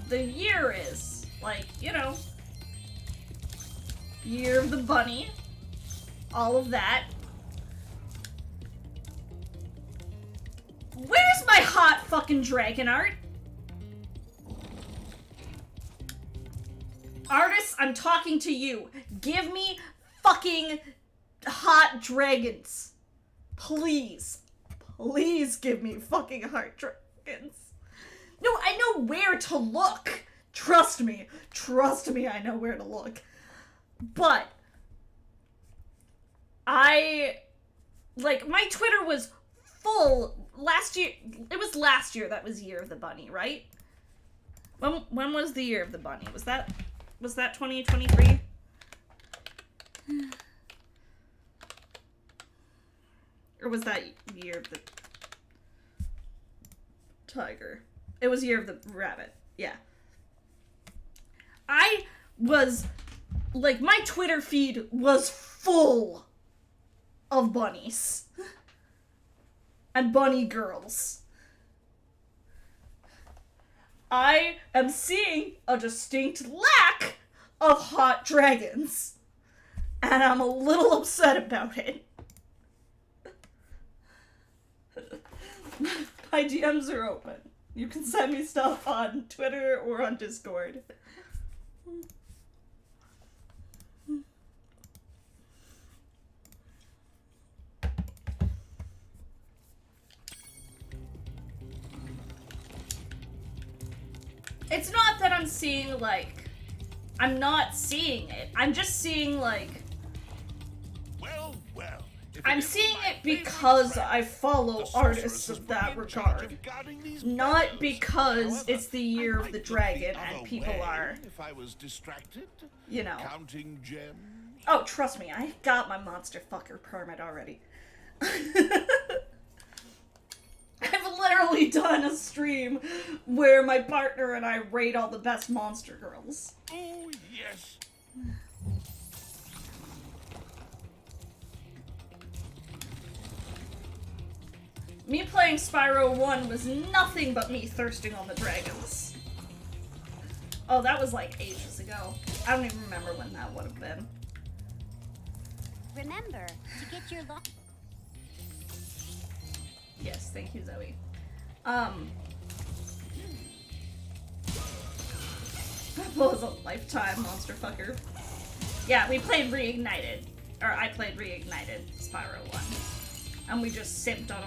the year is. Like, you know, Year of the Bunny. All of that. Where's my hot fucking dragon art? Artists, I'm talking to you. Give me fucking hot dragons. Please. Please give me fucking hot dragons. No, I know where to look. Trust me. Trust me, I know where to look. But my Twitter was full last year. It was last year that was Year of the Bunny, right? When was the Year of the Bunny? Was that 2023? Or was that Year of the Tiger? It was Year of the Rabbit. Yeah. I was my Twitter feed was full of bunnies and bunny girls. I am seeing a distinct lack of hot dragons, and I'm a little upset about it. My DMs are open. You can send me stuff on Twitter or on Discord. It's not that I'm seeing, I'm not seeing it. I'm just seeing, Well. I'm seeing it because I follow artists of that regard. Not because it's the Year of the Dragon and people are, If I was distracted, counting gems. Oh, trust me, I got my monster fucker permit already. I've literally done a stream where my partner and I rate all the best monster girls. Oh, yes. Me playing Spyro 1 was nothing but me thirsting on the dragons. Oh, that was ages ago. I don't even remember when that would have been. Remember to get your lock. Yes, thank you, Zoe. That was a lifetime monster fucker. Yeah, we played Reignited. Or I played Reignited Spyro 1. And we just simped on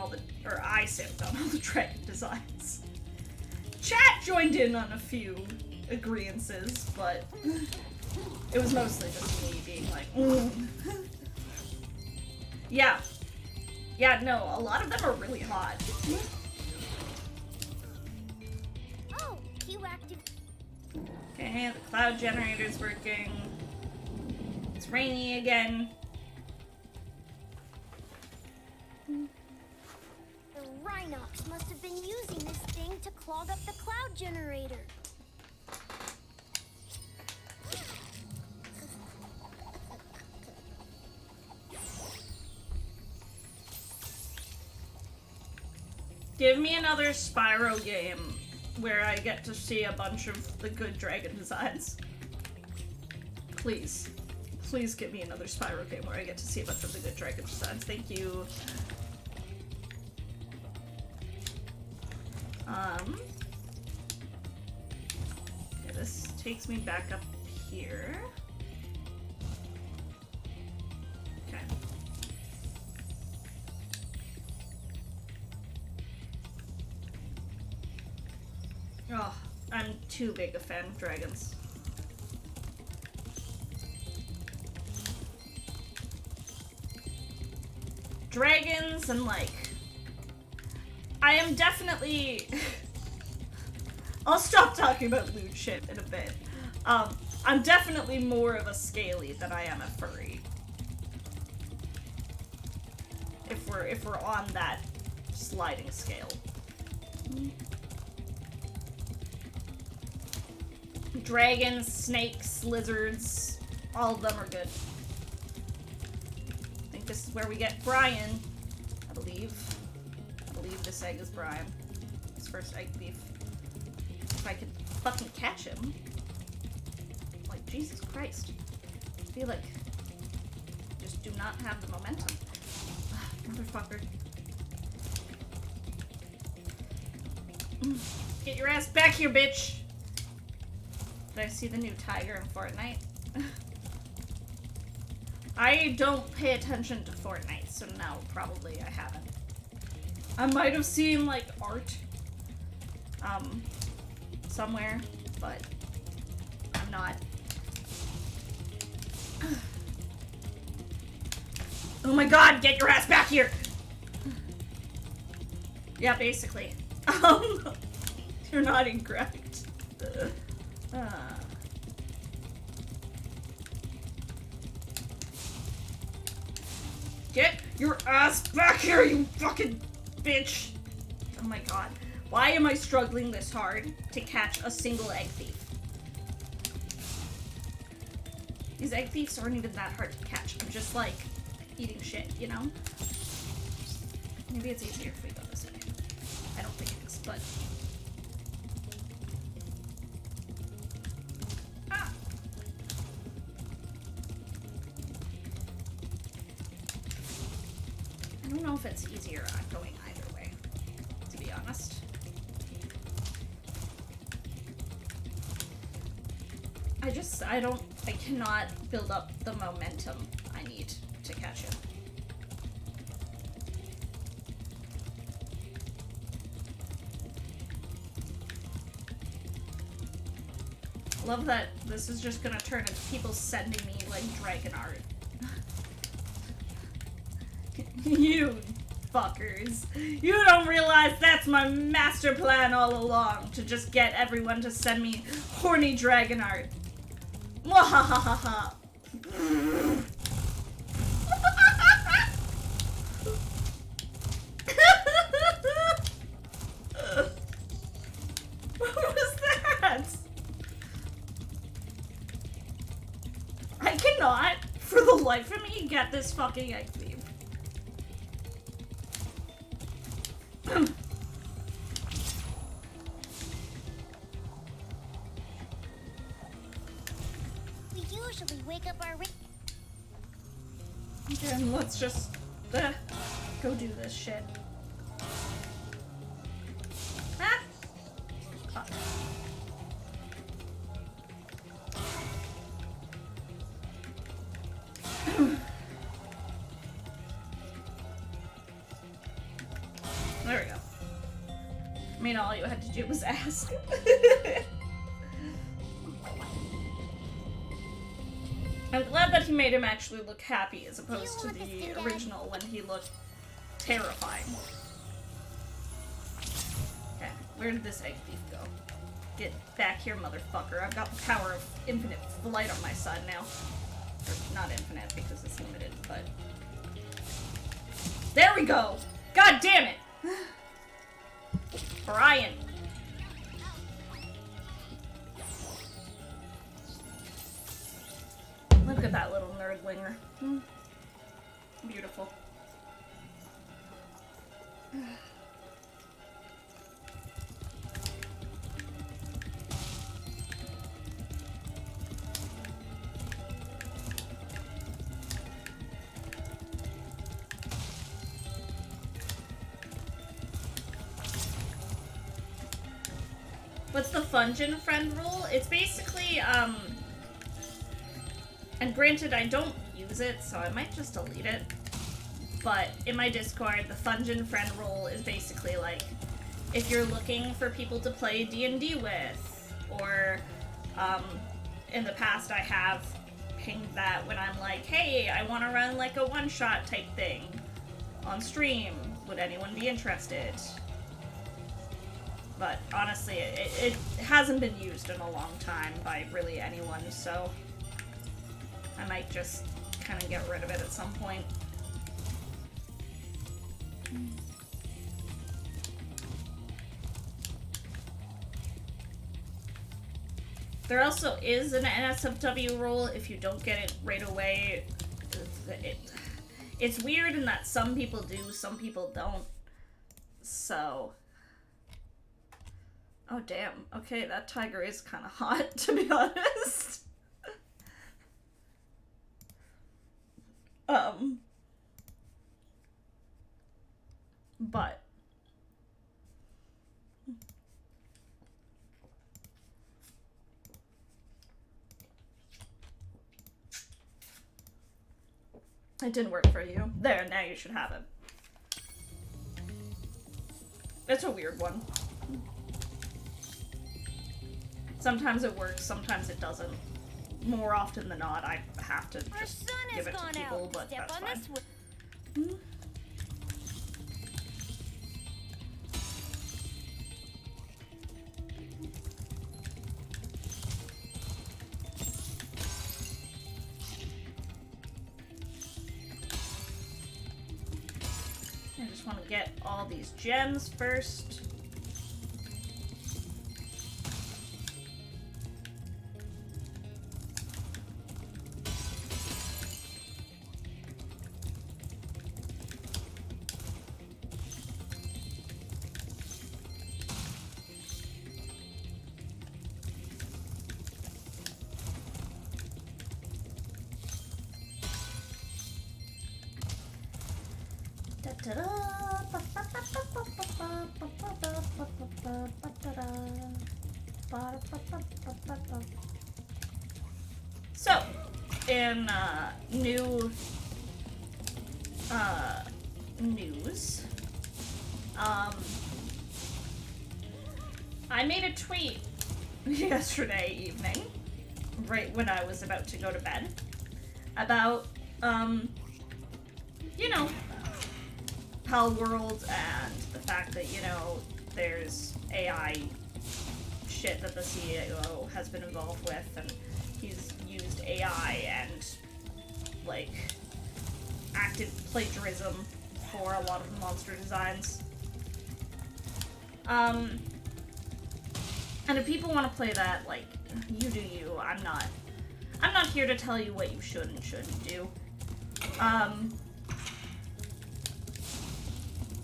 I simped on all the dragon designs. Chat joined in on a few agreeances, but it was mostly just me being like, Yeah. Yeah, no, a lot of them are really hot. Oh, Q active. Okay, the cloud generator's working. It's rainy again. The Rhynocs must have been using this thing to clog up the cloud generator. Give me another Spyro game where I get to see a bunch of the good dragon designs. Please. Please give me another Spyro game where I get to see a bunch of the good dragon designs. Thank you. Okay, this takes me back up here. Okay. Oh, I'm too big a fan of dragons. Dragons and I am definitely... I'll stop talking about lewd shit in a bit. I'm definitely more of a scaly than I am a furry. If we're on that sliding scale. Dragons, snakes, lizards, all of them are good. I think this is where we get Brian, I believe. I believe this egg is Brian. His first egg beef. If I could fucking catch him. Jesus Christ. feel like just do not have the momentum. Motherfucker. Get your ass back here, bitch! Did I see the new tiger in Fortnite? I don't pay attention to Fortnite, so no, probably I haven't. I might have seen, like, art, somewhere, but I'm not. Oh my god, get your ass back here! Yeah, basically. You're not incorrect. Get your ass back here, you fucking bitch! Oh my god. Why am I struggling this hard to catch a single egg thief? These egg thieves aren't even that hard to catch. I'm just like eating shit, you know? Maybe it's easier if we go this way. I don't think it is, but... Ah! I don't know if it's easier going either way, to be honest. I cannot build up the momentum I need to catch him. Love that this is just gonna turn into people sending me, like, dragon art. You fuckers. You don't realize that's my master plan all along, to just get everyone to send me horny dragon art. Mwahahaha. What was that? I cannot, for the life of me, get this fucking egg thief. We usually wake up our... Then let's just go do this shit. Ah! Fuck. There we go. I mean, all you had to do was ask. I'm glad that he made him actually look happy as opposed to the original when he looked terrifying. Okay, where did this egg thief go? Get back here, motherfucker. I've got the power of infinite flight on my side now. Or not infinite because it's limited, but... There we go! God damn it! Brian. Look at that little nerdlinger. Beautiful. What's the Fungin friend rule? It's basically, and granted, I don't use it, so I might just delete it. But in my Discord, the Fungin friend rule is basically like, if you're looking for people to play D&D with, or, in the past I have pinged that when I'm like, hey, I want to run like a one-shot type thing on stream. Would anyone be interested? But honestly, it hasn't been used in a long time by really anyone, so I might just kind of get rid of it at some point. There also is an NSFW rule if you don't get it right away. It's weird in that some people do, some people don't. So... Oh, damn. Okay, that tiger is kind of hot, to be honest. But it didn't work for you. There, now you should have it. It's a weird one. Sometimes it works, sometimes it doesn't. More often than not, I have to just give it to people, but that's fine. I just want to get all these gems first. So, in new news, I made a tweet yesterday evening, right when I was about to go to bed, about, you know, Pal World and the fact that, you know, there's AI shit that the CEO has been involved with, and he's used AI and, like, active plagiarism for a lot of the monster designs. And if people want to play that, like, you do you. I'm not here to tell you what you should and shouldn't do.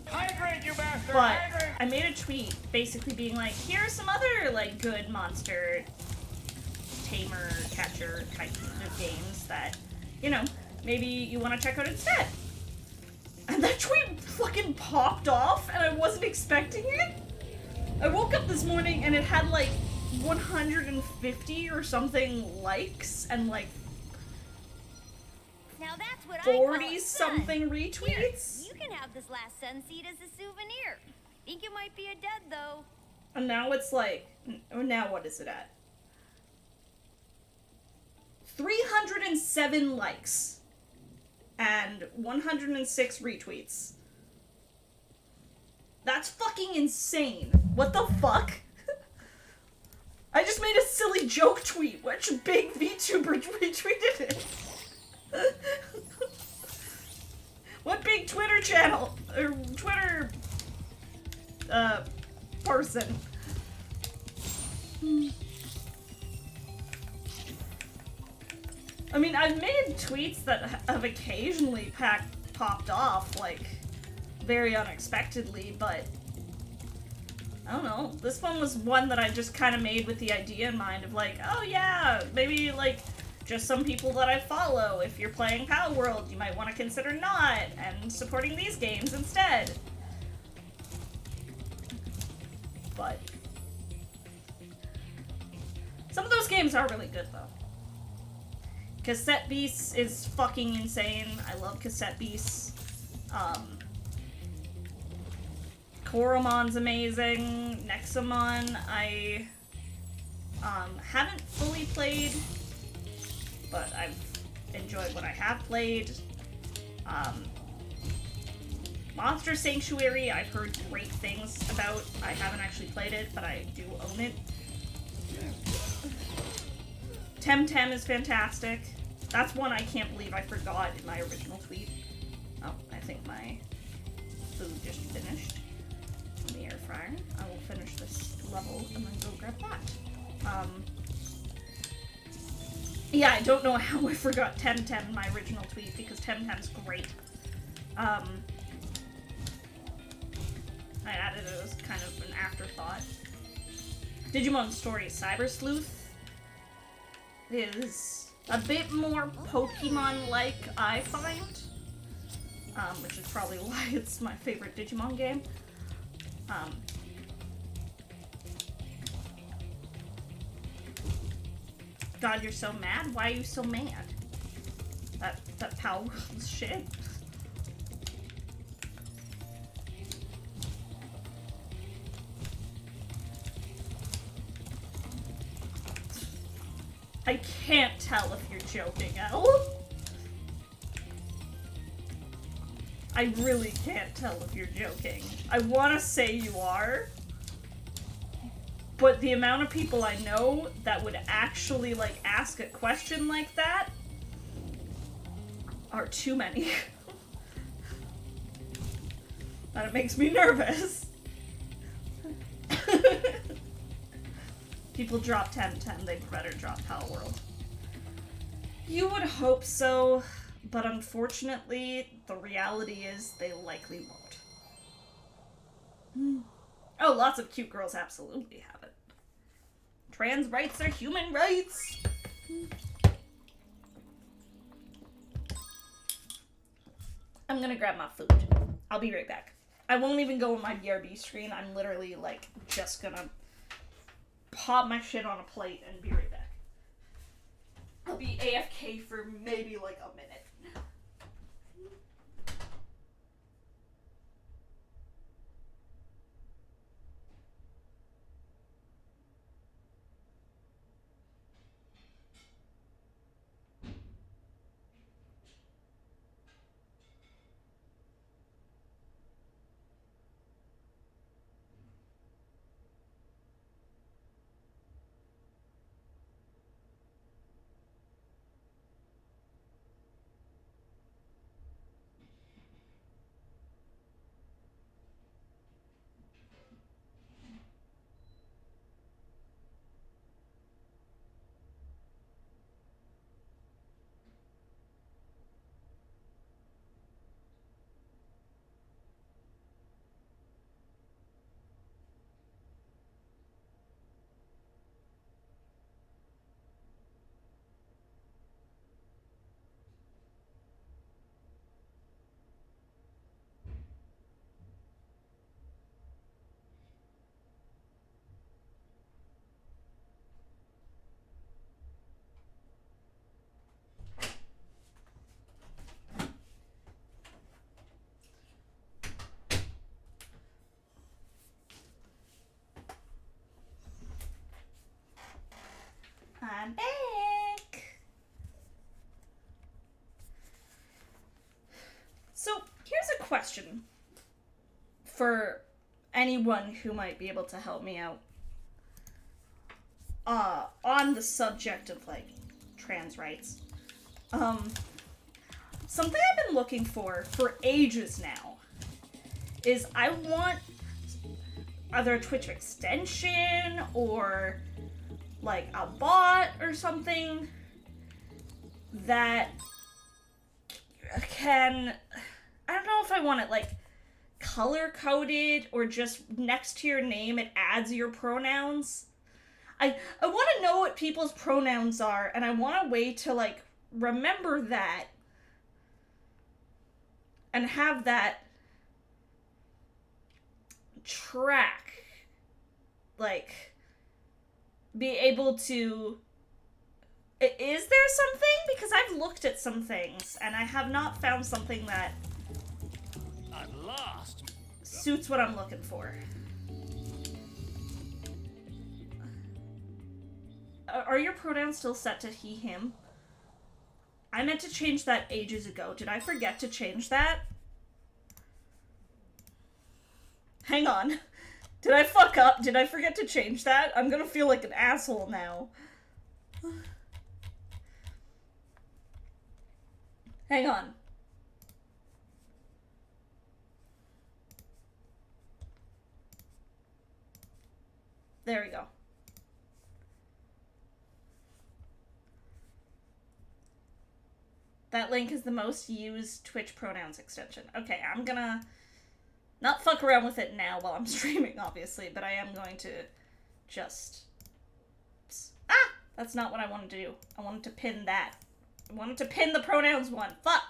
Hydrate, you bastard! But Hydrate! I made a tweet basically being like, here are some other, like, good monster tamer, catcher type of games that, you know, maybe you want to check out instead. And that tweet fucking popped off, and I wasn't expecting it. I woke up this morning and it had, like, 150 or something likes and, like, Now that's what 40-something retweets. Here, you can have this last sun seed as a souvenir. Think it might be a dud, though. And now it's like, now what is it at? 307 likes and 106 retweets. That's fucking insane. What the fuck? I just made a silly joke tweet. Which big VTuber retweeted it? What big Twitter channel or Twitter person? I mean, I've made tweets that have occasionally popped off, like, very unexpectedly, but I don't know. This one was one that I just kind of made with the idea in mind of, like, oh yeah, maybe, like, just some people that I follow. If you're playing Pal World, you might want to consider not, and supporting these games instead. But some of those games are really good, though. Cassette Beasts is fucking insane. I love Cassette Beasts. Koromon's amazing. Nexomon, I haven't fully played, but I've enjoyed what I have played. Monster Sanctuary, I've heard great things about. I haven't actually played it, but I do own it. Temtem is fantastic. That's one I can't believe I forgot in my original tweet. Oh, I think my food just finished in the air fryer. I will finish this level and then go grab that. Yeah, I don't know how I forgot Temtem in my original tweet because Temtem's great. I added it as kind of an afterthought. Digimon Story Cyber Sleuth is a bit more Pokemon-like, I find. which is probably why it's my favorite Digimon game. God, you're so mad? Why are you so mad? That Power World shit? I can't tell if you're joking, Elle. I really can't tell if you're joking. I want to say you are, but the amount of people I know that would actually, like, ask a question like that are too many. And it makes me nervous. People drop 10-10, they better drop Power World. You would hope so, but unfortunately, the reality is they likely won't. Oh, lots of cute girls absolutely have it. Trans rights are human rights! I'm gonna grab my food. I'll be right back. I won't even go on my BRB screen. I'm literally, like, just gonna pop my shit on a plate and be right back. I'll be AFK for maybe, like, a minute. I'm back! So, here's a question for anyone who might be able to help me out. On the subject of, like, trans rights. Something I've been looking for ages now is I want either a Twitch extension or like a bot or something that can, I don't know if I want it like color coded or just next to your name it adds your pronouns. I want to know what people's pronouns are, and I want a way to like remember that and have that track, like be able to... Is there something? Because I've looked at some things, and I have not found something that At last. suits what I'm looking for. Are your pronouns still set to he, him? I meant to change that ages ago. Did I forget to change that? Hang on. Did I fuck up? Did I forget to change that? I'm gonna feel like an asshole now. Hang on. There we go. That link is the most used Twitch pronouns extension. Okay, I'm gonna not fuck around with it now while I'm streaming, obviously, but I am going to just... Ah! That's not what I wanted to do. I wanted to pin that. I wanted to pin the pronouns one. Fuck!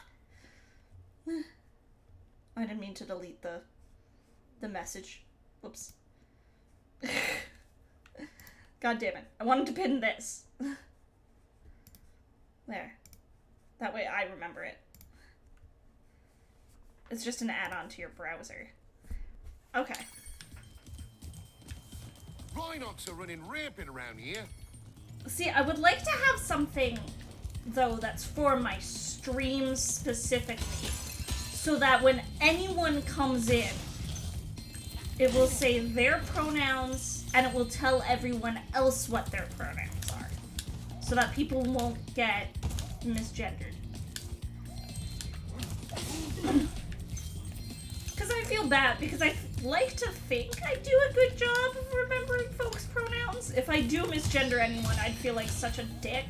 mean to delete the message. Whoops. God damn it. I wanted to pin this. There. That way I remember it. It's just an add-on to your browser. Okay. Rhynocs are running rampant around here. See, I would like to have something, though, that's for my stream specifically, so that when anyone comes in, it will say their pronouns, and it will tell everyone else what their pronouns are, so that people won't get misgendered. Because I feel bad, because I like to think I do a good job of remembering folks' pronouns. If I do misgender anyone, I'd feel like such a dick.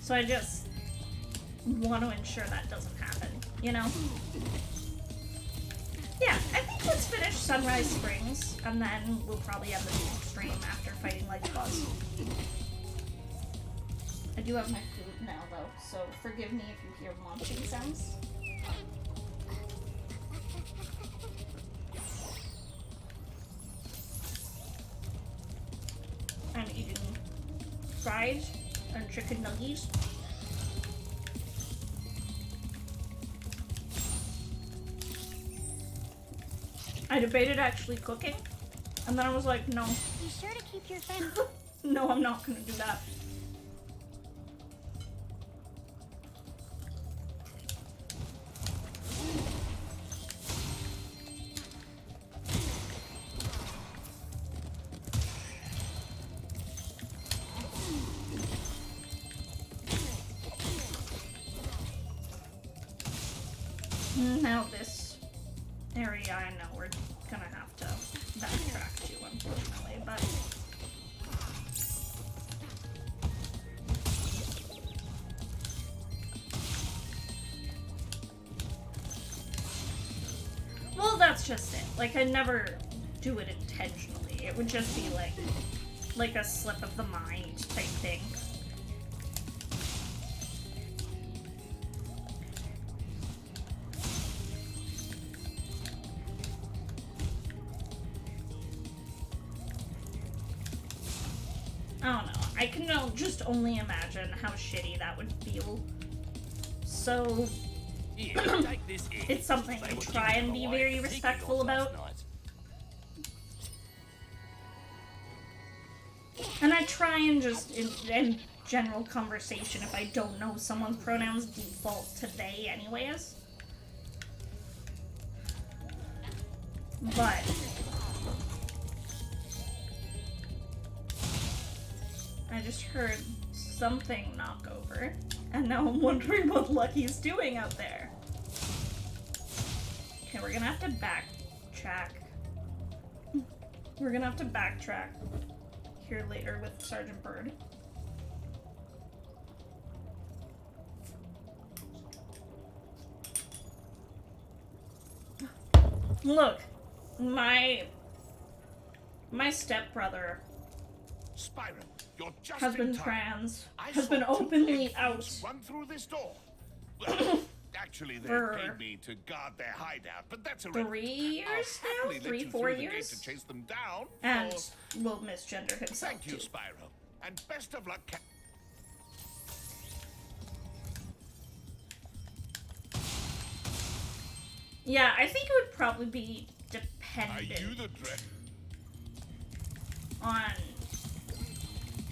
So I just want to ensure that doesn't happen, you know? Yeah, I think let's finish Sunrise Springs, and then we'll probably end the stream after fighting like Buzz. I do have my food now, though, so forgive me if you hear munching sounds. I'm eating fries and chicken nuggies. I debated actually cooking, and then I was like, no. Be sure to keep your fence. No, I'm not gonna do that. Now this area, I know we're gonna have to backtrack to, unfortunately, but... Well, that's just it. Like, I never do it intentionally. It would just be like a slip of the mind type thing. I don't know. I can just only imagine how shitty that would feel. So, it's something I try and be very respectful about. And I try and just, in general conversation, if I don't know someone's pronouns, default to they anyways. But... I just heard something knock over, and now I'm wondering what Lucky's doing out there. Okay, we're gonna have to backtrack. We're gonna have to backtrack here later with Sergeant Bird. Look, my stepbrother Spyro, you're just has been in time. trans, I has saw been two openly big out. thieves run through this door. Well, actually, they For paid me to guard their hideout, but that's a 3 years now? 3, 4 years? To chase them down. And for... will misgender himself Thank you, too. Spyro, and best of luck. Yeah, I think it would probably be dependent Are you the dread? on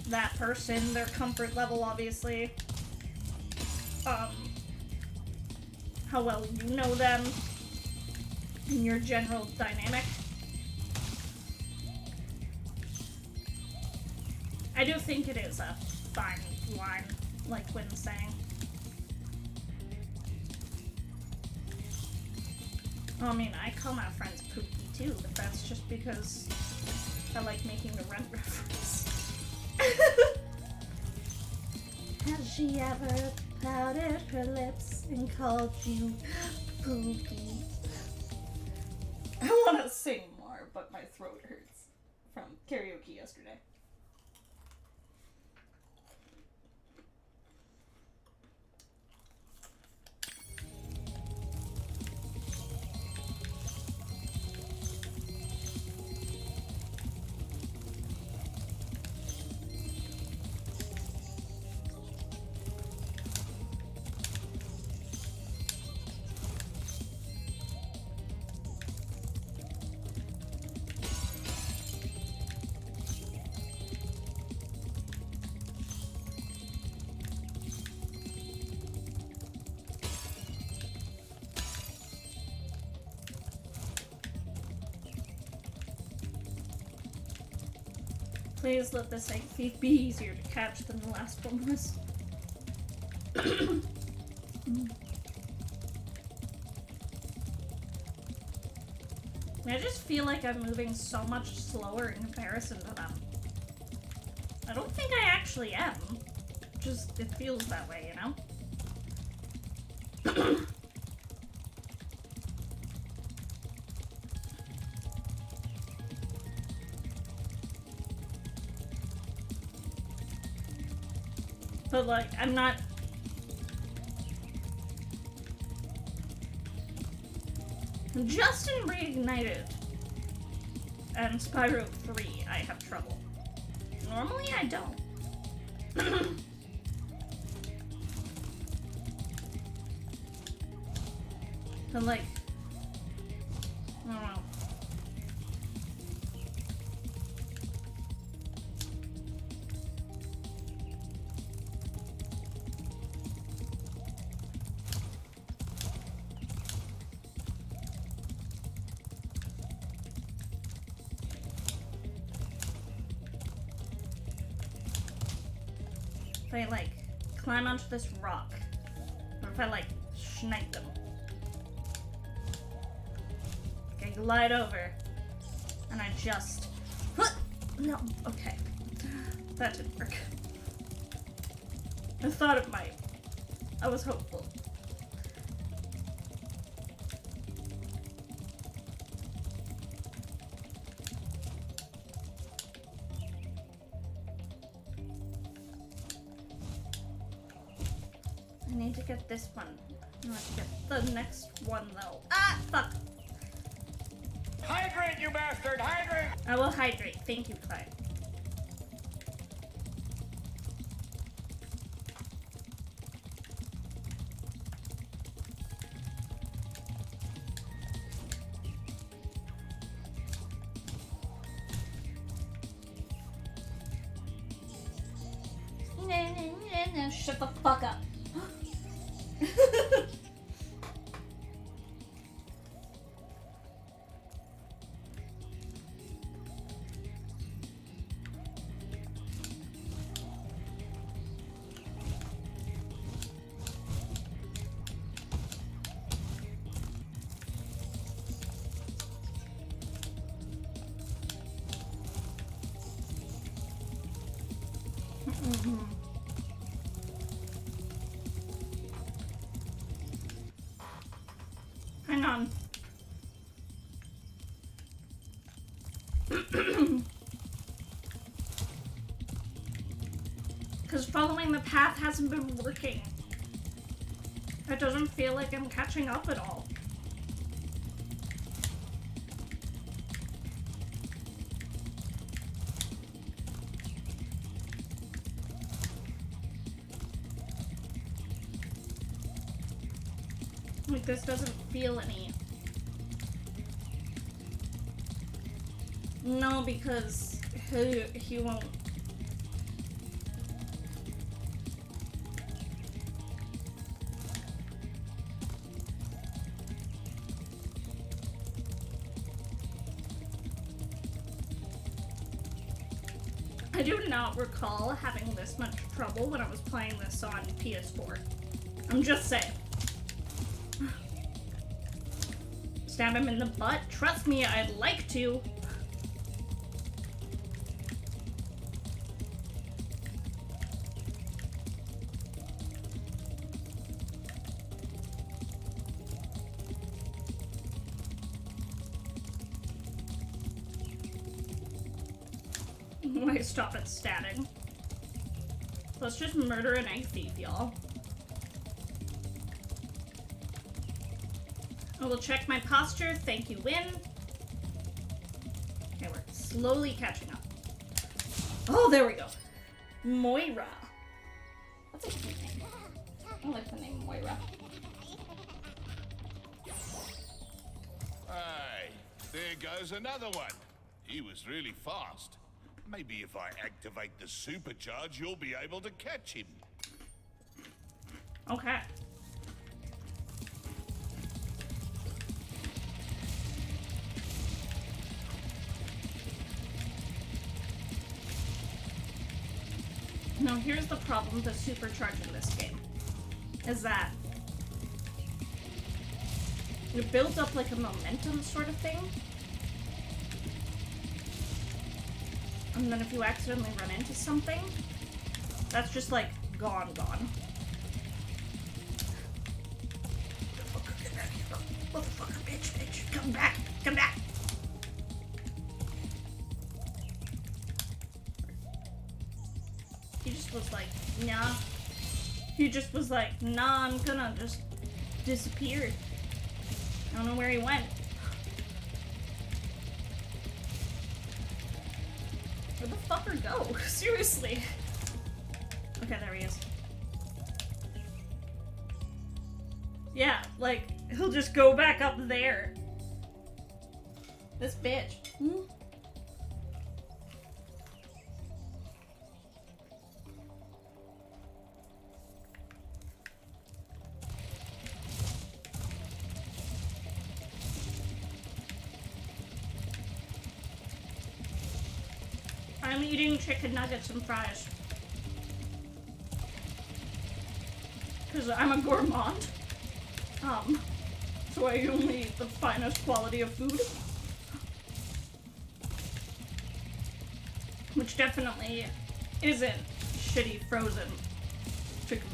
that person, their comfort level, obviously. How well you know them, and your general dynamic. I do think it is a fine line, like Quinn's saying. I mean, I call my friends Pookie too, but that's just because I like making the Rent reference. Has she ever pouted her lips and called you Pookie? I want to sing more, but my throat hurts from karaoke yesterday. Please let this egg thief be easier to catch than the last one was. I just feel like I'm moving so much slower in comparison to them. I don't think I actually am. Just, it feels that way, you know? But like, I'm not... Just in Reignited and Spyro 3, I have trouble. Normally, I don't. But like, I don't know. If I like climb onto this rock, or if I like snipe them. Okay, glide over, and I just, no, okay, that didn't work. I thought it might. I was hopeful. I need to get this one. I want to get the next one though. Ah, fuck. Hydrate, you bastard! Hydrate! I will hydrate. Thank you, Clyde. Shut the fuck up. Hang on. Because following the path hasn't been working. It doesn't feel like I'm catching up at all. Like, this doesn't feel any... No, because he won't... I do not recall having this much trouble when I was playing this on PS4. I'm just saying. Stab him in the butt? Trust me, I'd like to. Why stop at stabbing? Let's just murder an egg thief, y'all. I will check my posture. Thank you, Win. Okay, we're slowly catching up. Oh, there we go. Moira. That's a cute name. I like the name Moira. Hey, there goes another one. He was really fast. Maybe if I activate the supercharge, you'll be able to catch him. Okay. Now here's the problem with supercharging this game. Is that it builds up like a momentum sort of thing. And then if you accidentally run into something, that's just like gone. Motherfucker, bitch, come back. He just was like, nah. He just was like, nah, I'm gonna just disappear. I don't know where he went. Where'd the fucker go? Seriously. Okay, there he is. Yeah, like, he'll just go back up there. This bitch. I'm eating chicken nuggets and fries. Because I'm a gourmand. So I only eat the finest quality of food. Which definitely isn't shitty frozen chicken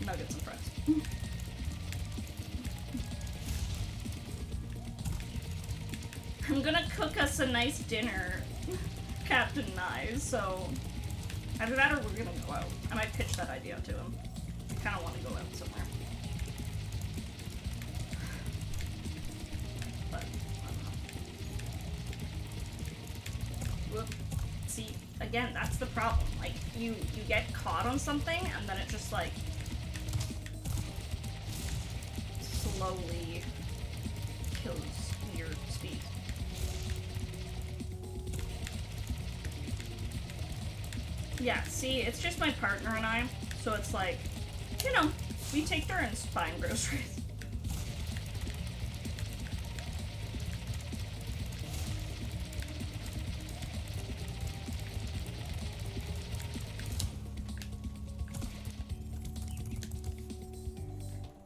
nuggets and fries. I'm gonna cook us a nice dinner, Captain Nye, so either that or we're gonna go out. I might pitch that idea to him. I kinda wanna go out somewhere. But, I don't know. Whoop. See, again, that's the problem. Like, you get caught on something, and then it just, like, slowly kills your speed. Yeah, see, it's just my partner and I, so it's like, you know, we take turns buying groceries.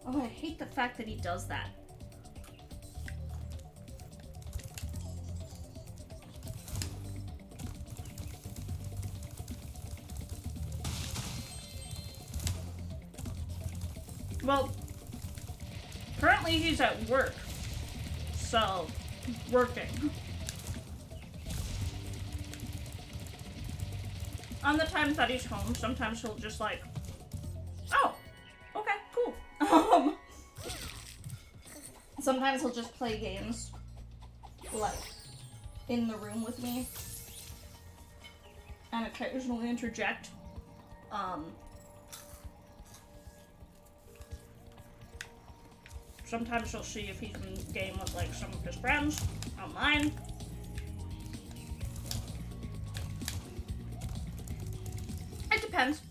Oh, I hate the fact that he does that. Well, currently he's at work, so working. On the times that he's home, sometimes he'll just like, oh, okay, cool. Sometimes he'll just play games, like, in the room with me, and occasionally interject. Sometimes he'll see if he can game with, like, some of his friends online. It depends.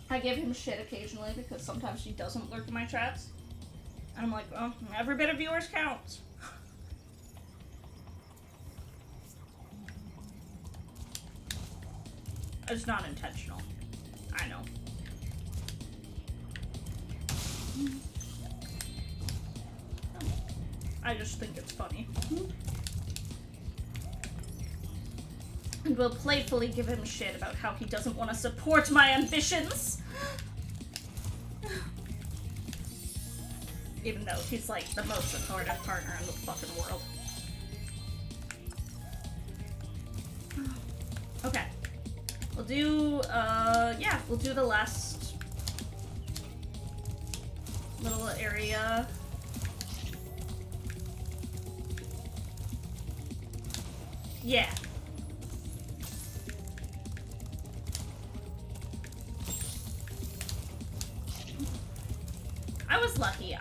I give him shit occasionally because sometimes he doesn't lurk in my chats. And I'm like, well, every bit of viewers counts. It's not intentional. I know. I just think it's funny. And will playfully give him shit about how he doesn't want to support my ambitions. Even though he's like the most supportive partner in the fucking world. Okay. We'll do, yeah, we'll do the last little area. Yeah. I was lucky.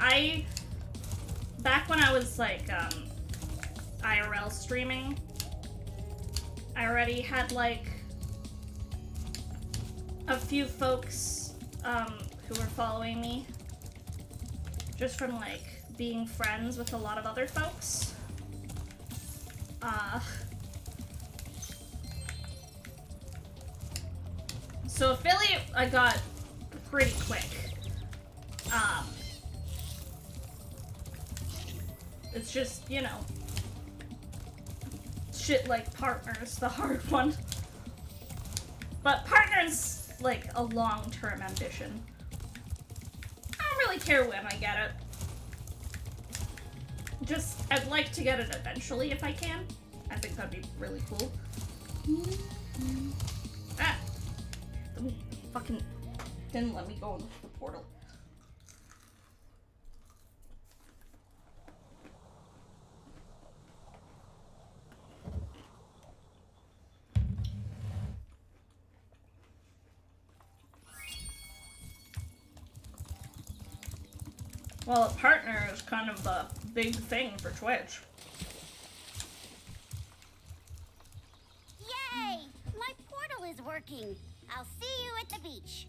Back when I was like, IRL streaming, I already had like a few folks, who were following me just from like being friends with a lot of other folks. So affiliate I got pretty quick. It's just, you know, shit like partners, the hard one. But partners, like, a long-term ambition. I don't really care when I get it. Just, I'd like to get it eventually if I can. I think that'd be really cool. Ah! Fucking didn't let me go in the portal. Well, a partner is kind of the big thing for Twitch. Yay! My portal is working. I'll see you at the beach.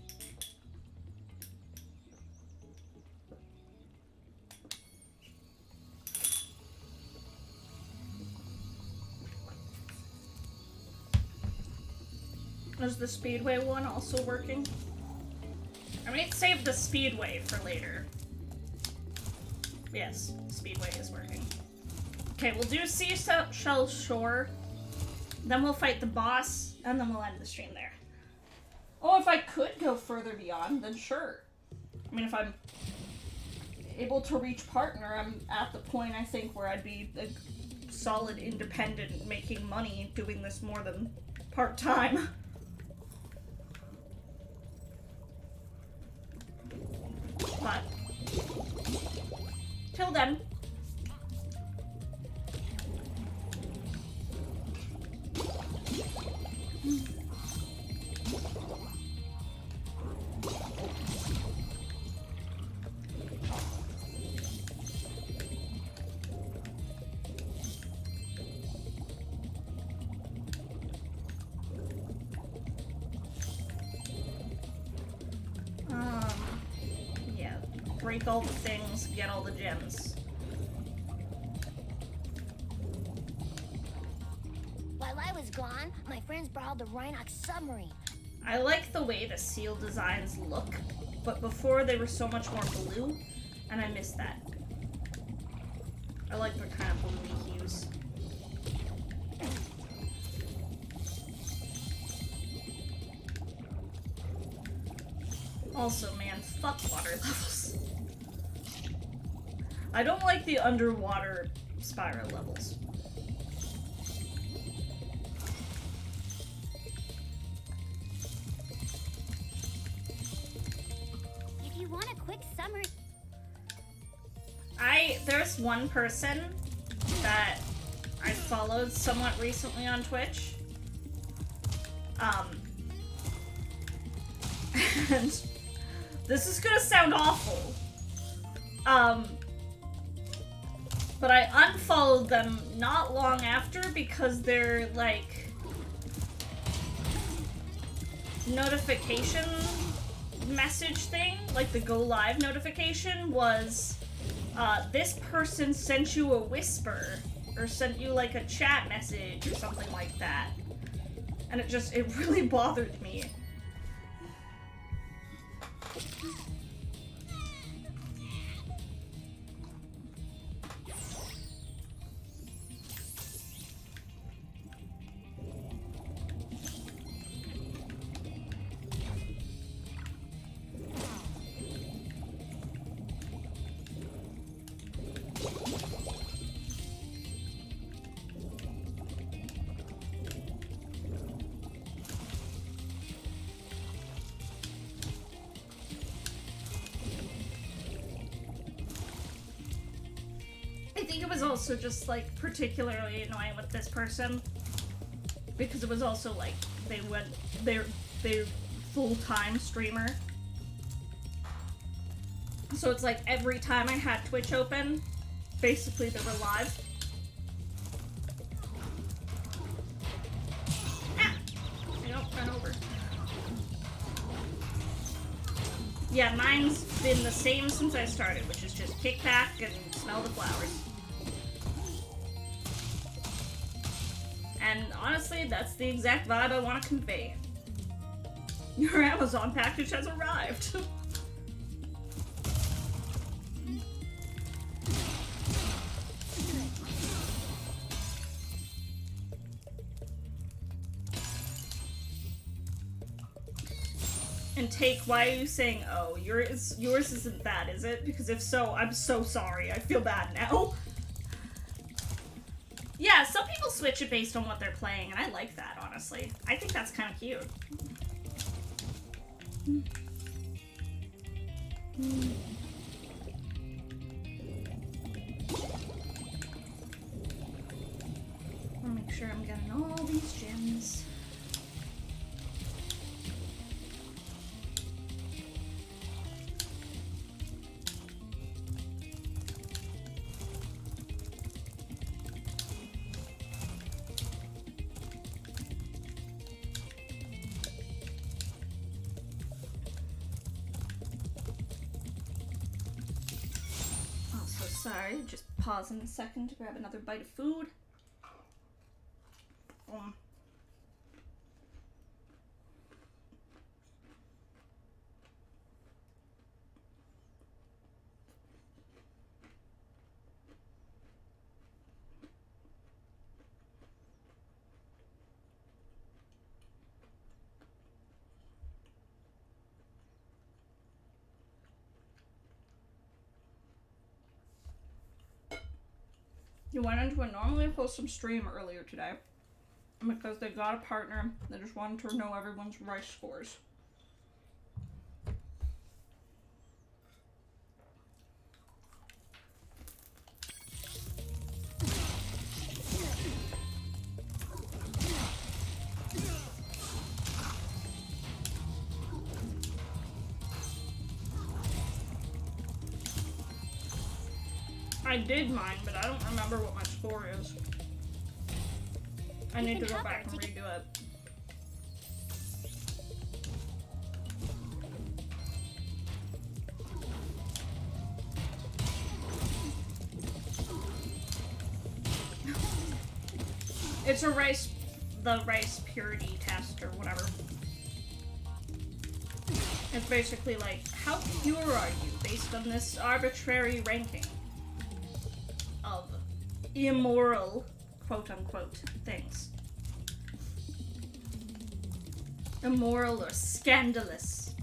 Is the Speedway one also working? I might save the Speedway for later. Yes, Speedway is working. Okay, we'll do Seashell Shore, then we'll fight the boss, and then we'll end the stream there. Oh, if I could go further beyond, then sure. I mean, if I'm able to reach partner, I'm at the point, I think, where I'd be a solid independent, making money, doing this more than part-time. But till then, yeah, break all the things, get all the gems. While I was gone, my friends borrowed the Rhynoc submarine. I like the way the seal designs look, but before they were so much more blue, and I miss that. I like the kind of bluey hues. Also, man, fuck water levels. I don't like the underwater Spyro levels. If you want a quick summary... There's one person that I followed somewhat recently on Twitch. And this is gonna sound awful. But I unfollowed them not long after because their, like, notification message thing, like the go live notification, was, this person sent you a whisper, or sent you, like, a chat message, or something like that. And it really bothered me. I think it was also just, like, particularly annoying with this person because it was also, like, they're full-time streamer. So it's like every time I had Twitch open, basically they were live. Ah! I don't run over. Yeah, mine's been the same since I started, which is just kick back and smell the flowers. And honestly, that's the exact vibe I want to convey. Your Amazon package has arrived. And Take, why are you saying, oh, yours isn't bad, is it? Because if so, I'm so sorry. I feel bad now. Yeah, some people switch it based on what they're playing, and I like that, honestly. I think that's kind of cute. I'll make sure I'm getting all these gems. Sorry, just pausing a second to grab another bite of food. You went into a normally wholesome stream earlier today because they got a partner. They just wanted to know everyone's rice scores. I did mine, but I don't remember what my score is. I need to go back and redo it. It's a the rice purity test or whatever. It's basically like, how pure are you based on this arbitrary ranking of immoral, quote-unquote, things. Immoral or scandalous.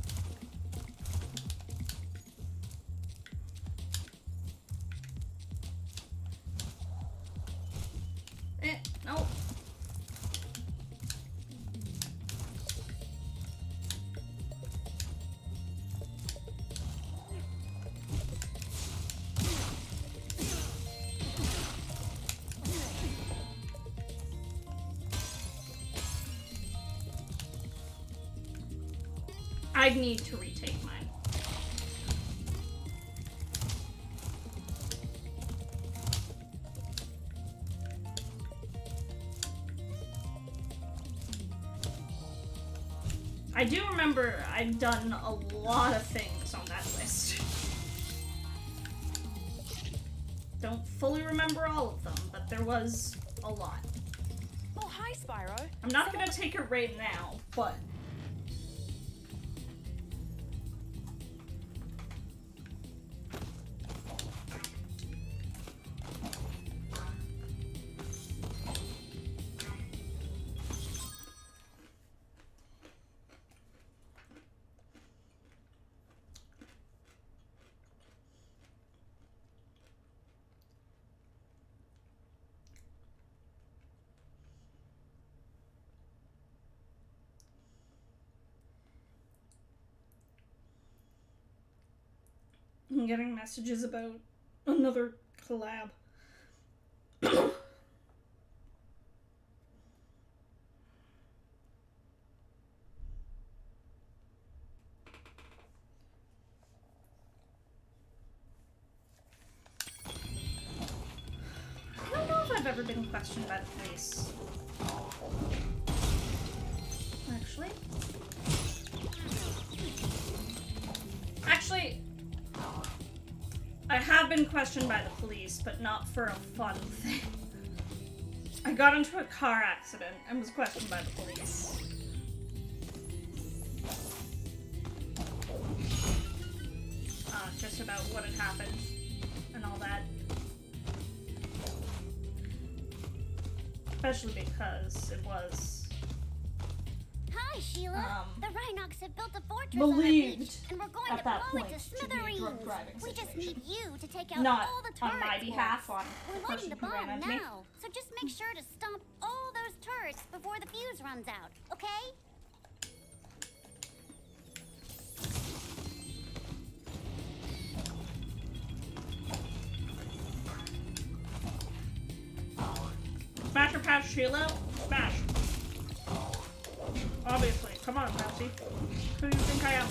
No. I'd need to retake mine. I do remember I've done a lot of things on that list. Don't fully remember all of them, but there was a lot. Oh, hi, Spyro. I'm not gonna take it right now, but... I'm getting messages about another collab. I don't know if I've ever been questioned by the police. Actually, I have been questioned by the police, but not for a fun thing. I got into a car accident and was questioned by the police. about what had happened and all that. Especially because it was Hi, Sheila. The Rhynocs have built a fortress believed on the beach, and we're going at to that blow it point to to be a drunk smithereens. driving We just situation. need you to take out Not all the turrets on my for behalf, us. on We're the lighting person the who ran bomb into me. now, so just make sure to stomp all those turrets before the fuse runs out, okay? Smash or pass, Sheila? Smash. Obviously. Come on, Mousy. Who do you think I am?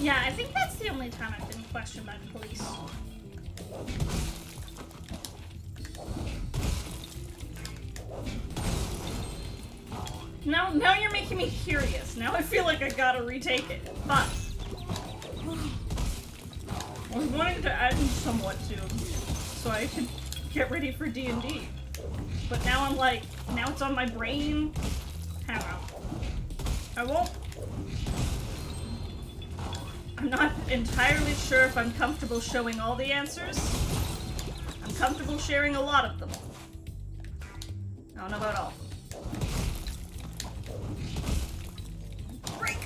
Yeah, I think that's the only time I've been questioned by the police. Now you're making me curious. Now I feel like I gotta retake it. But I was wanting to add somewhat to, so I could get ready for D&D. But now I'm like, now it's on my brain. I don't know. I won't. I'm not entirely sure if I'm comfortable showing all the answers. I'm comfortable sharing a lot of them. I don't know about all. Break!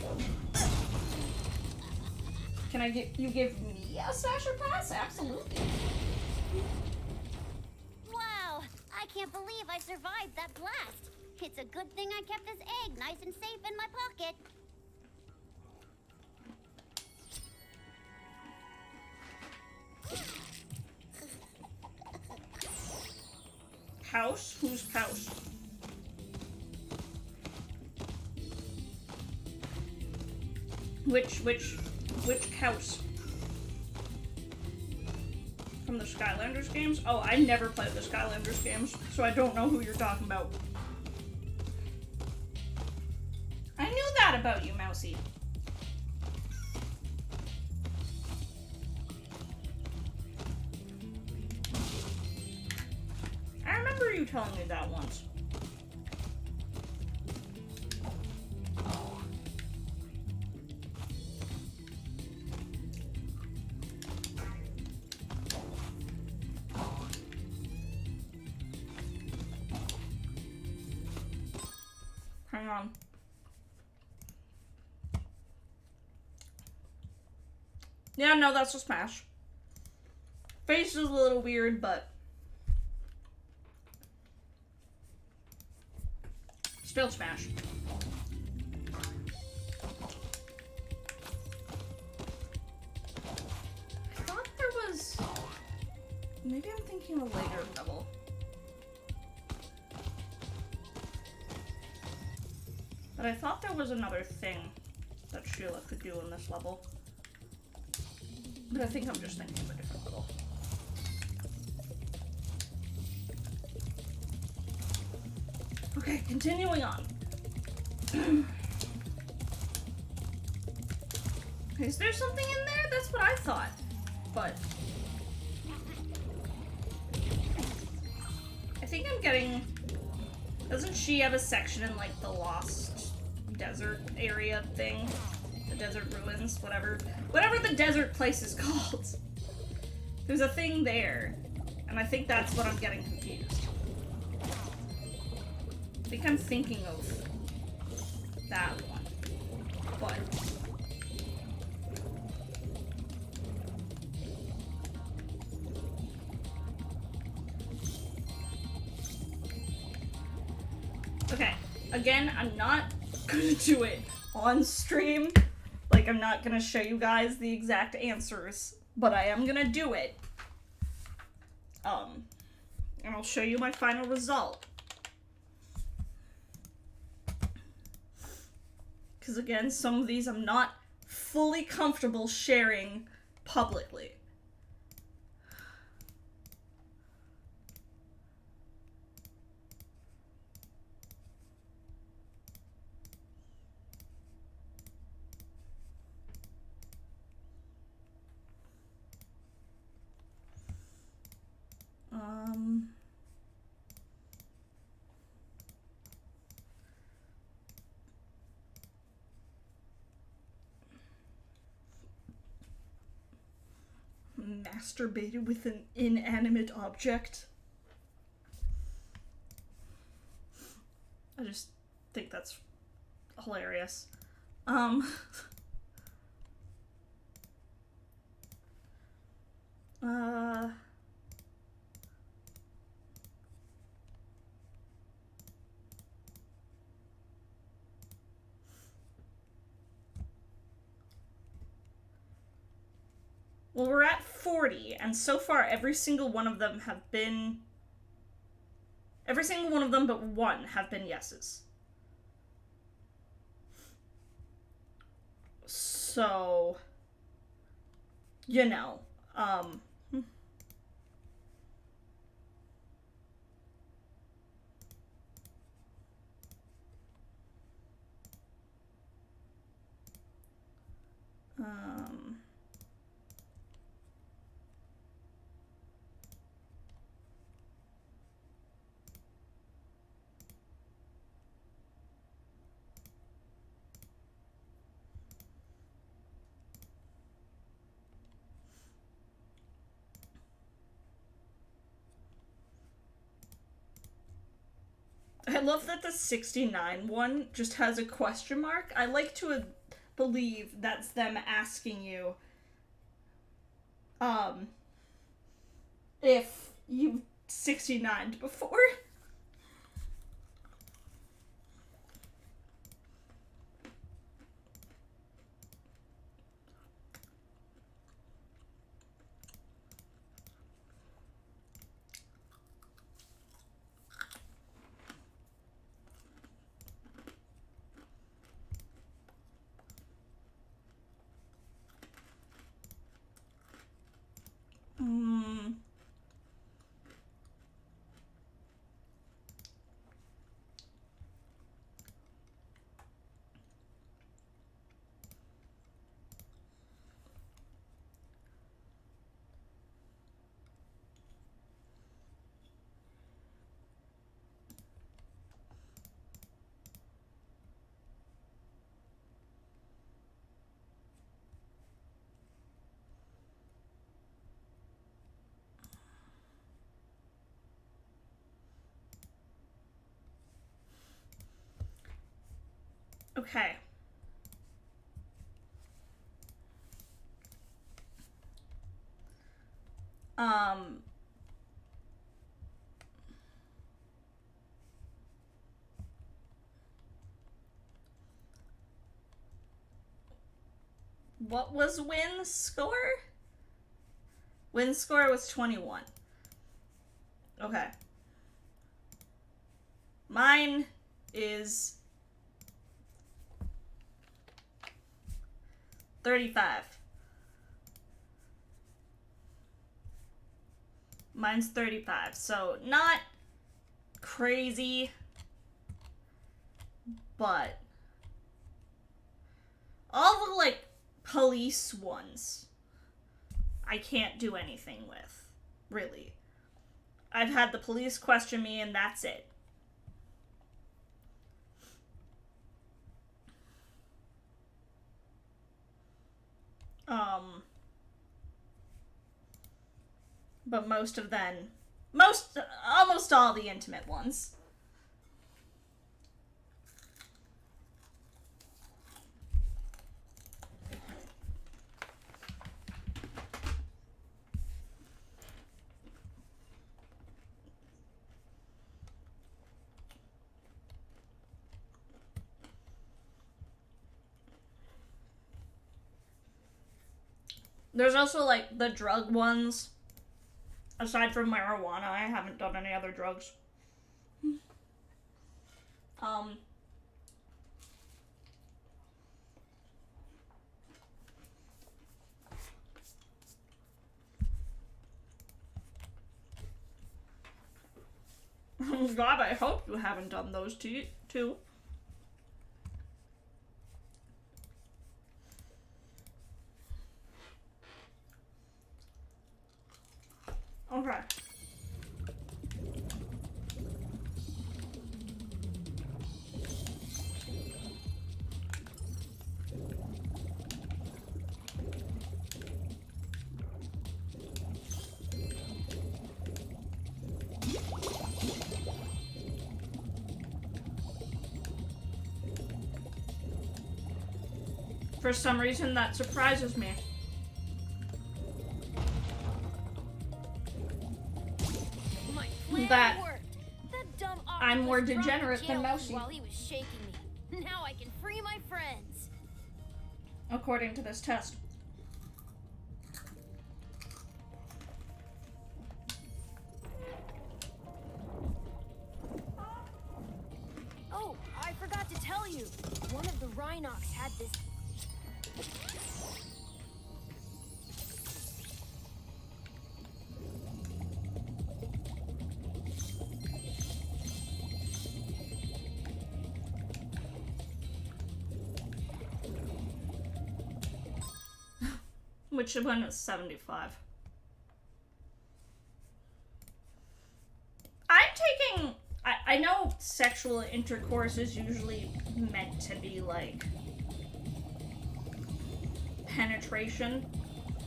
Can I get you give me a smasher pass? Absolutely. Wow, I can't believe I survived that blast. It's a good thing I kept this egg nice and safe in my pocket. House? Who's house? Which house? From the Skylanders games? Oh, I never played the Skylanders games, so I don't know who you're talking about. I knew that about you, Mousy. I remember you telling me that once. Hang on. Yeah, no, that's a smash. Face is a little weird, but still smash. I thought there was... Maybe I'm thinking a later level. But I thought there was another thing that Sheila could do in this level. But I think I'm just thinking of a different level. Okay, continuing on. Is there something in there? That's what I thought. But I think I'm getting... Doesn't she have a section in like the Lost Desert area thing? The desert ruins, whatever the desert place is called. There's a thing there, and I think that's what I'm getting confused. I think I'm thinking of that one, but okay, again, I'm not gonna do it on stream. Like, I'm not gonna show you guys the exact answers, but I am gonna do it. And I'll show you my final result. Because again, some of these I'm not fully comfortable sharing publicly. masturbated with an inanimate object. I just think that's hilarious. Well, we're at 40, and so far every single one of them have been... Every single one of them but one have been yeses. So... You know, I love that the 69 one just has a question mark. I like to believe that's them asking you, if you've 69'd before. Okay. What was Wynn's score? Wynn's score was 21. Okay. Mine is 35. Mine's 35, so not crazy, but all the, like, police ones I can't do anything with, really. I've had the police question me and that's it. But almost all the intimate ones. There's also, like, the drug ones. Aside from marijuana, I haven't done any other drugs. God, I hope you haven't done those too. Okay. For some reason, that surprises me. My plan That worked. That dumb I'm more octopus dropped degenerate in than jail Moshi. while he was shaking me. Now I can free my friends. According to this test. Oh, I forgot to tell you. One of the Rhynocs had this. Which one is 75? I'm taking... I know sexual intercourse is usually meant to be, like, penetration.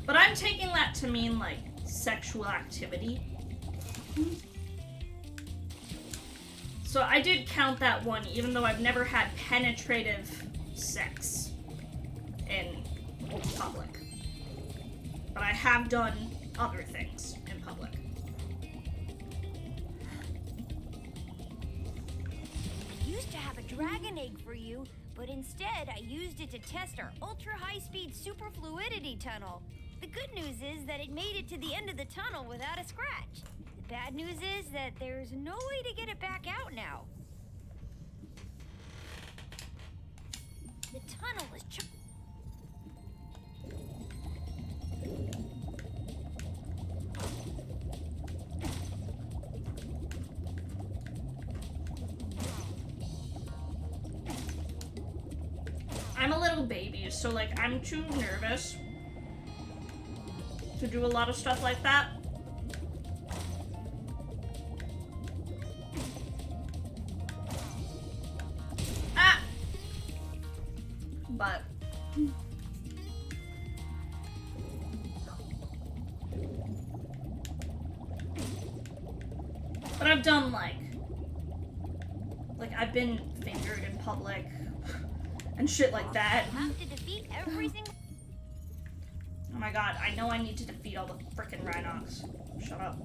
But I'm taking that to mean, like, sexual activity. So I did count that one, even though I've never had penetrative sex in public. But I have done other things in public. I used to have a dragon egg for you, but instead I used it to test our ultra-high-speed superfluidity tunnel. The good news is that it made it to the end of the tunnel without a scratch. The bad news is that there's no way to get it back out now. The tunnel is I'm a little baby, so like I'm too nervous to do a lot of stuff like that. Ah! But I've done like I've been fingered in public and shit like that. have to defeat every single. Oh my god, I know I need to defeat all the frickin' Rhynocs. Shut up.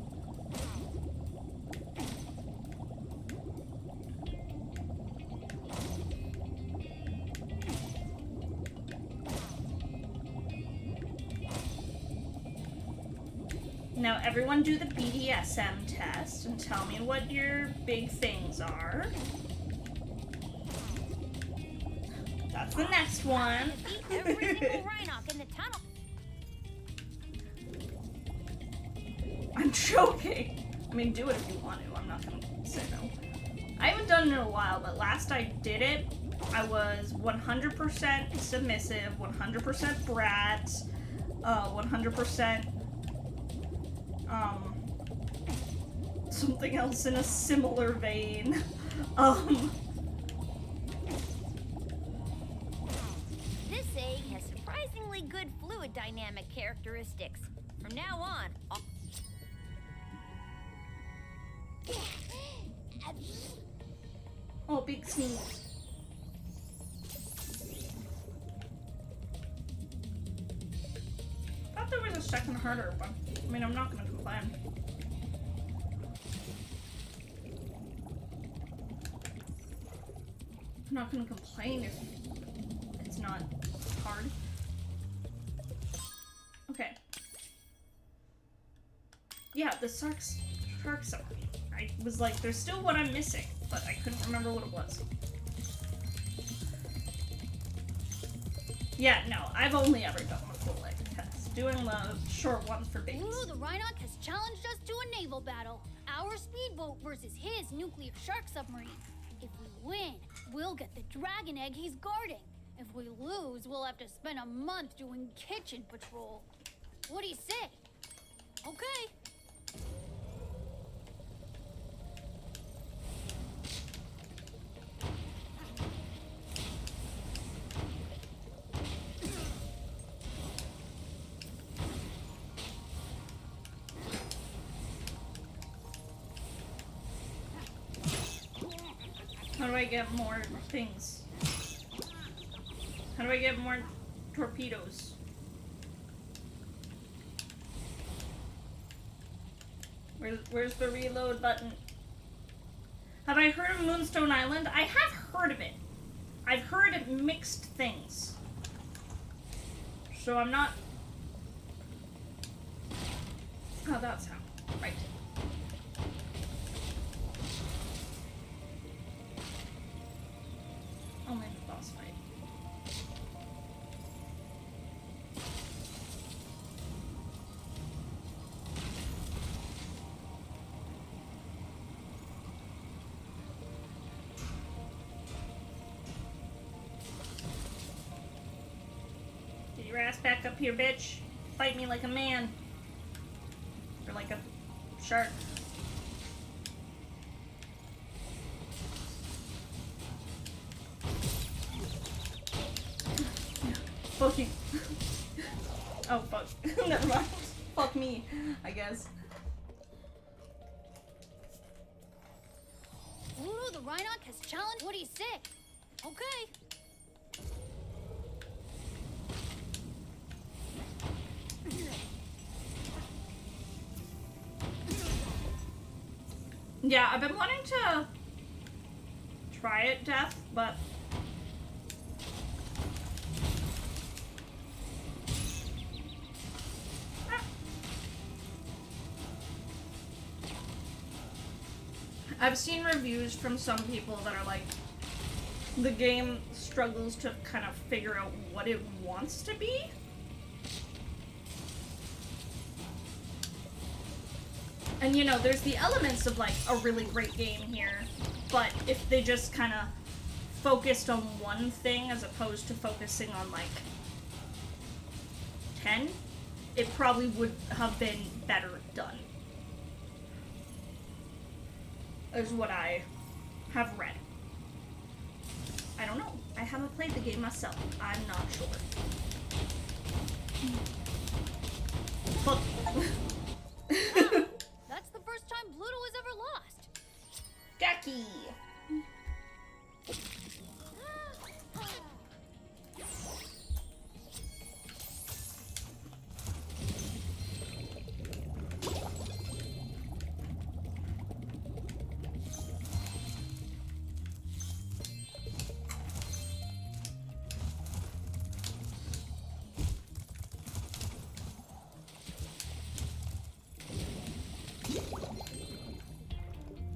Now everyone do the BDSM test and tell me what your big things are. That's the next one. Defeat every single Rhynoc in the tunnel. I'm joking. I mean, do it if you want to. I'm not gonna say no. I haven't done it in a while, but last I did it, I was 100% submissive, 100% brat, 100% something else in a similar vein. This egg has surprisingly good fluid dynamic characteristics. From now on, Oh, big sneeze. I thought there was a second herder, but I mean, I'm not gonna complain. I'm not gonna complain if it's not hard. Okay. Yeah, the shark suck. I was like, there's still one I'm missing, but I couldn't remember what it was. Yeah, no, I've only ever done the full leg test. Doing the short ones for babies. Ooh, the Rhynoc has challenged us to a naval battle. Our speedboat versus his nuclear shark submarine. If we win, we'll get the dragon egg he's guarding. If we lose, we'll have to spend a month doing kitchen patrol. What do you say? Okay. How do I get more things? How do I get more torpedoes. Where's the reload button? Have I heard of Moonstone Island? I have heard of it. I've heard mixed things. So I'm not... Oh, that's how. Right. Only the boss fight. Get your ass back up here, bitch. Fight me like a man. Or like a shark. Fuck you. Oh, fuck. Never mind. Fuck me, I guess. Ooh, the Rhynoc has challenged Woody sick. Okay. Yeah, I've been wanting to try it, Death, but I've seen reviews from some people that are like, the game struggles to kind of figure out what it wants to be. And you know, there's the elements of like a really great game here, but if they just kind of focused on one thing as opposed to focusing on like 10, it probably would have been better done. Is what I have read. I don't know. I haven't played the game myself. I'm not sure. But That's the first time Pluto has ever lost. Jackie.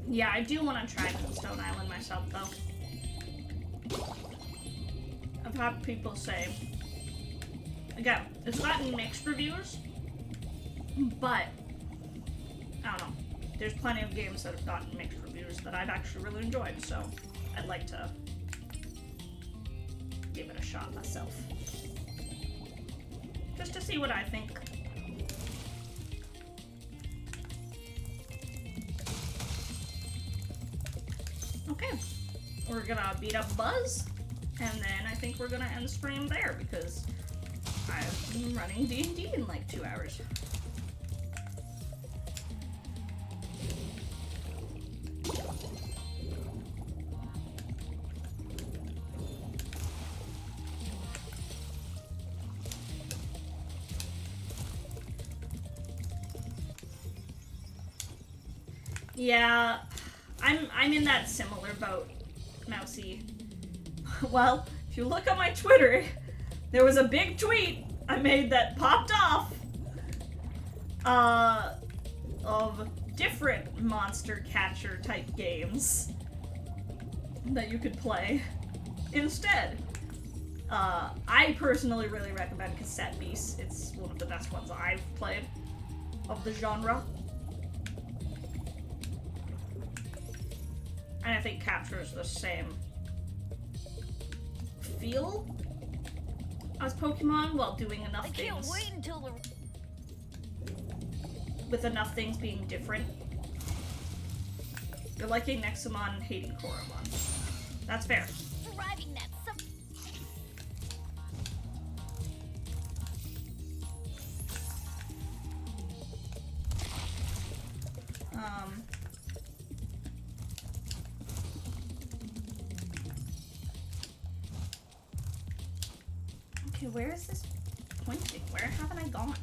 Yeah, I do want to try Moonstone Island myself, though. I've had people say... Again, it's gotten mixed reviews, but... I don't know. There's plenty of games that have gotten mixed reviews that I've actually really enjoyed, so I'd like to give it a shot myself. Just to see what I think. Okay, we're gonna beat up Buzz, and then I think we're gonna end stream there because I've been running D&D in like 2 hours. Yeah, I'm in that similar boat, Mousy. Well, if you look on my Twitter, there was a big tweet I made that popped off of different monster catcher type games that you could play instead. I personally really recommend Cassette Beasts. It's one of the best ones I've played of the genre. And I think captures the same feel as Pokemon while doing enough things. I can't wait until with enough things being different. You're liking Nexamon, hating Koromon. That's fair. driving that Okay, where is this pointing? Where haven't I gone?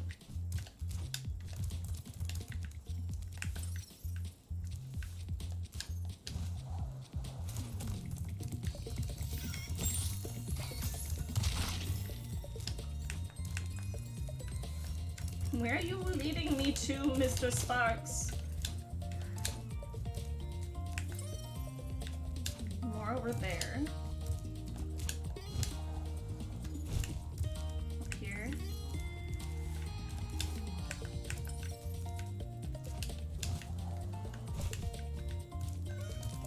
Where are you leading me to, Mr. Sparks? More over there. Up here.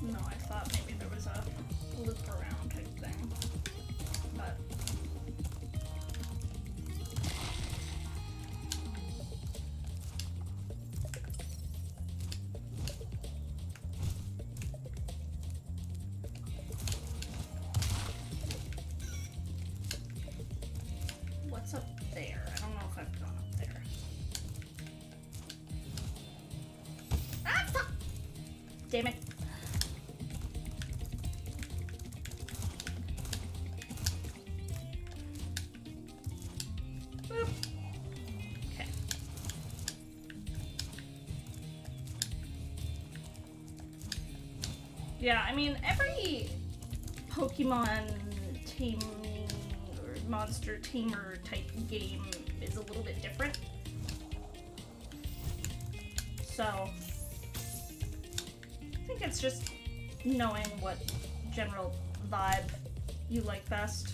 No, I thought maybe there was a loop around type thing. But what's up there? I don't know if I've gone up there. Ah, fuck! Damn it. Boop. Okay. Yeah, I mean, every Pokemon taming or monster tamer type game is a little bit different. So, I think it's just knowing what general vibe you like best.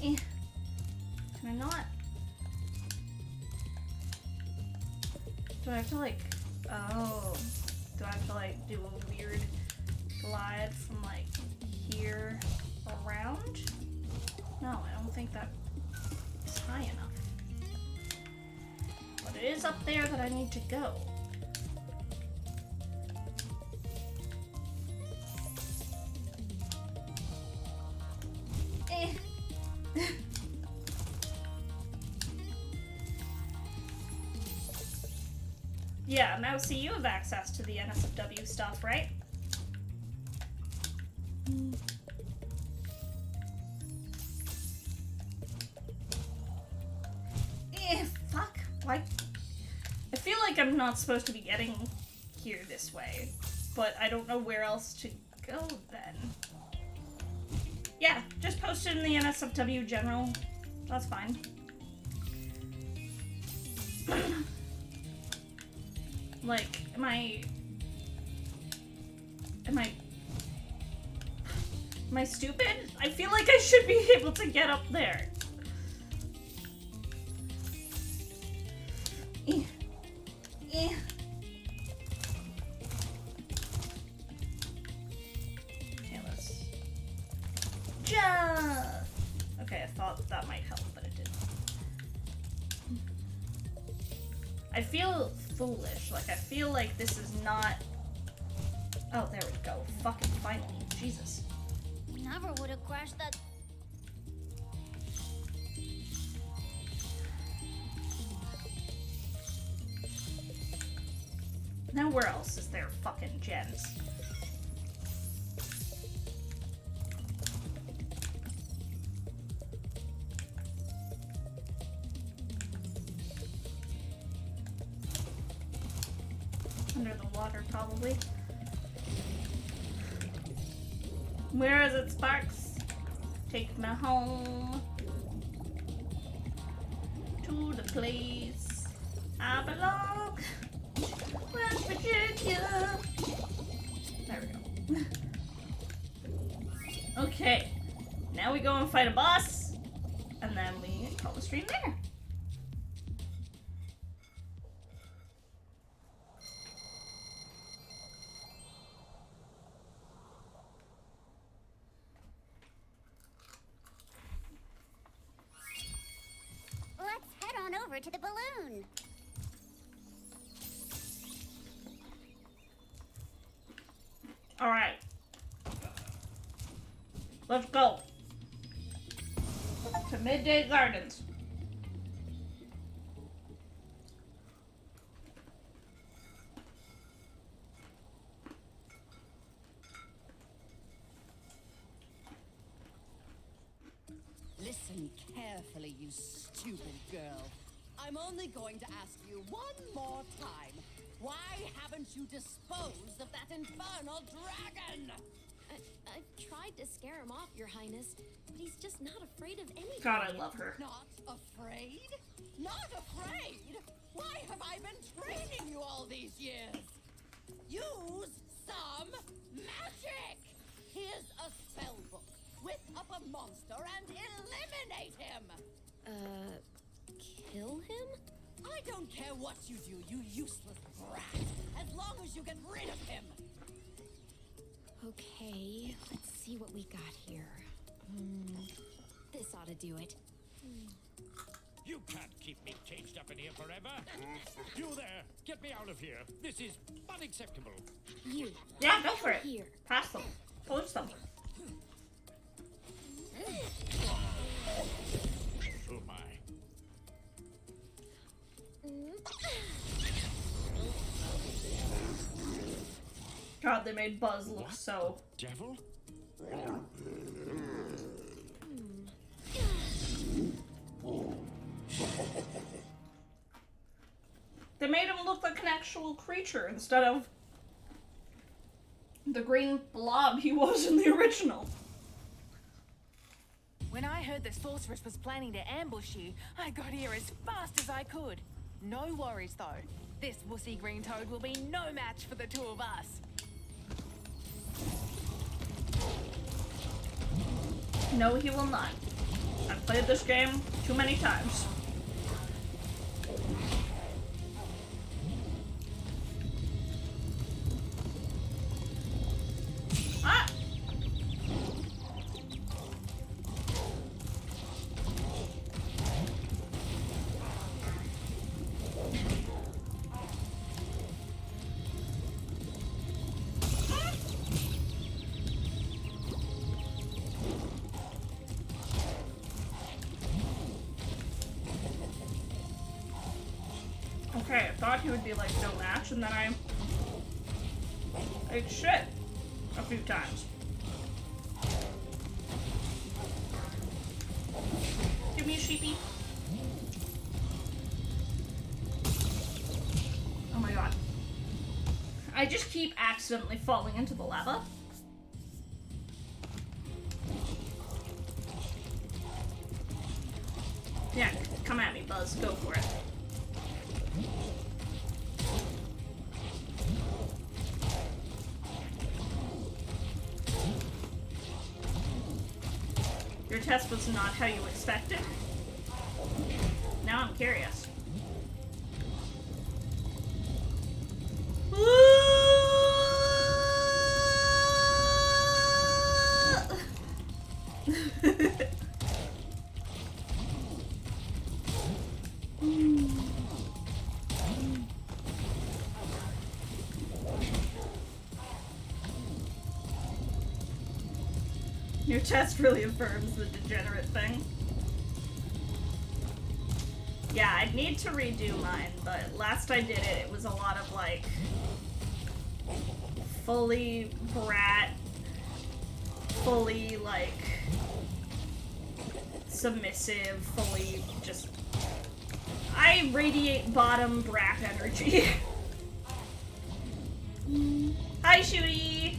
Eh. Can I not? Do I have to like, oh, do I have to like do a weird glide from like here around? No, I don't think that is high enough. But it is up there that I need to go. Eh. Yeah, Mousy, you have access to the NSFW stuff, right? Fuck. Why? I feel like I'm not supposed to be getting here this way, but I don't know where else to go then. Yeah, just post it in the NSFW general. That's fine. Like, am I stupid? I feel like I should be able to get up there. Okay, let's jump. Okay, I thought that might help, but it didn't. I feel foolish. Like, I feel like this is not... Oh, there we go. Fucking finally. Jesus. Never would have crashed that. Now where else is there fucking gens? Under the water, probably. Where is it, Sparks? Take me home to the place I belong. West Virginia. There we go. Okay, now we go and fight a boss, and then we call the stream there. Let's head on over to the balloon. All right, let's go to Midday Gardens. Listen carefully, you stupid girl. I'm only going to ask you one more time. Why haven't you disposed of that infernal dragon? I've tried to scare him off, Your Highness, but he's just not afraid of anything. God, I love her. Not afraid? Not afraid? Why have I been training you all these years? Use some magic! Here's a spell book. Whip up a monster and eliminate him! Kill him? I don't care what you do, you useless brat, as long as you get rid of him! Okay, let's see what we got here. This ought to do it. You can't keep me caged up in here forever. You there, get me out of here. This is unacceptable. You. Yeah, go for it. Here. Pass them. Poach them. Oh my. God, they made Buzz look so... Devil? They made him look like an actual creature instead of the green blob he was in the original. When I heard the sorceress was planning to ambush you, I got here as fast as I could. No worries though. This wussy green toad will be no match for the two of us. No, he will not. I've played this game too many times. Ah! Okay, I thought he would be like no match, and then I ate shit a few times. Give me a sheepy. Oh my god. I just keep accidentally falling into the lava. Yeah, come at me, Buzz. Go for it. Your test was not how you expected. Now I'm curious. Your test really affirms the degenerate thing. Yeah, I'd need to redo mine, but last I did it, it was a lot of like fully brat, fully like submissive, fully just I radiate bottom brat energy. Hi, Shooty!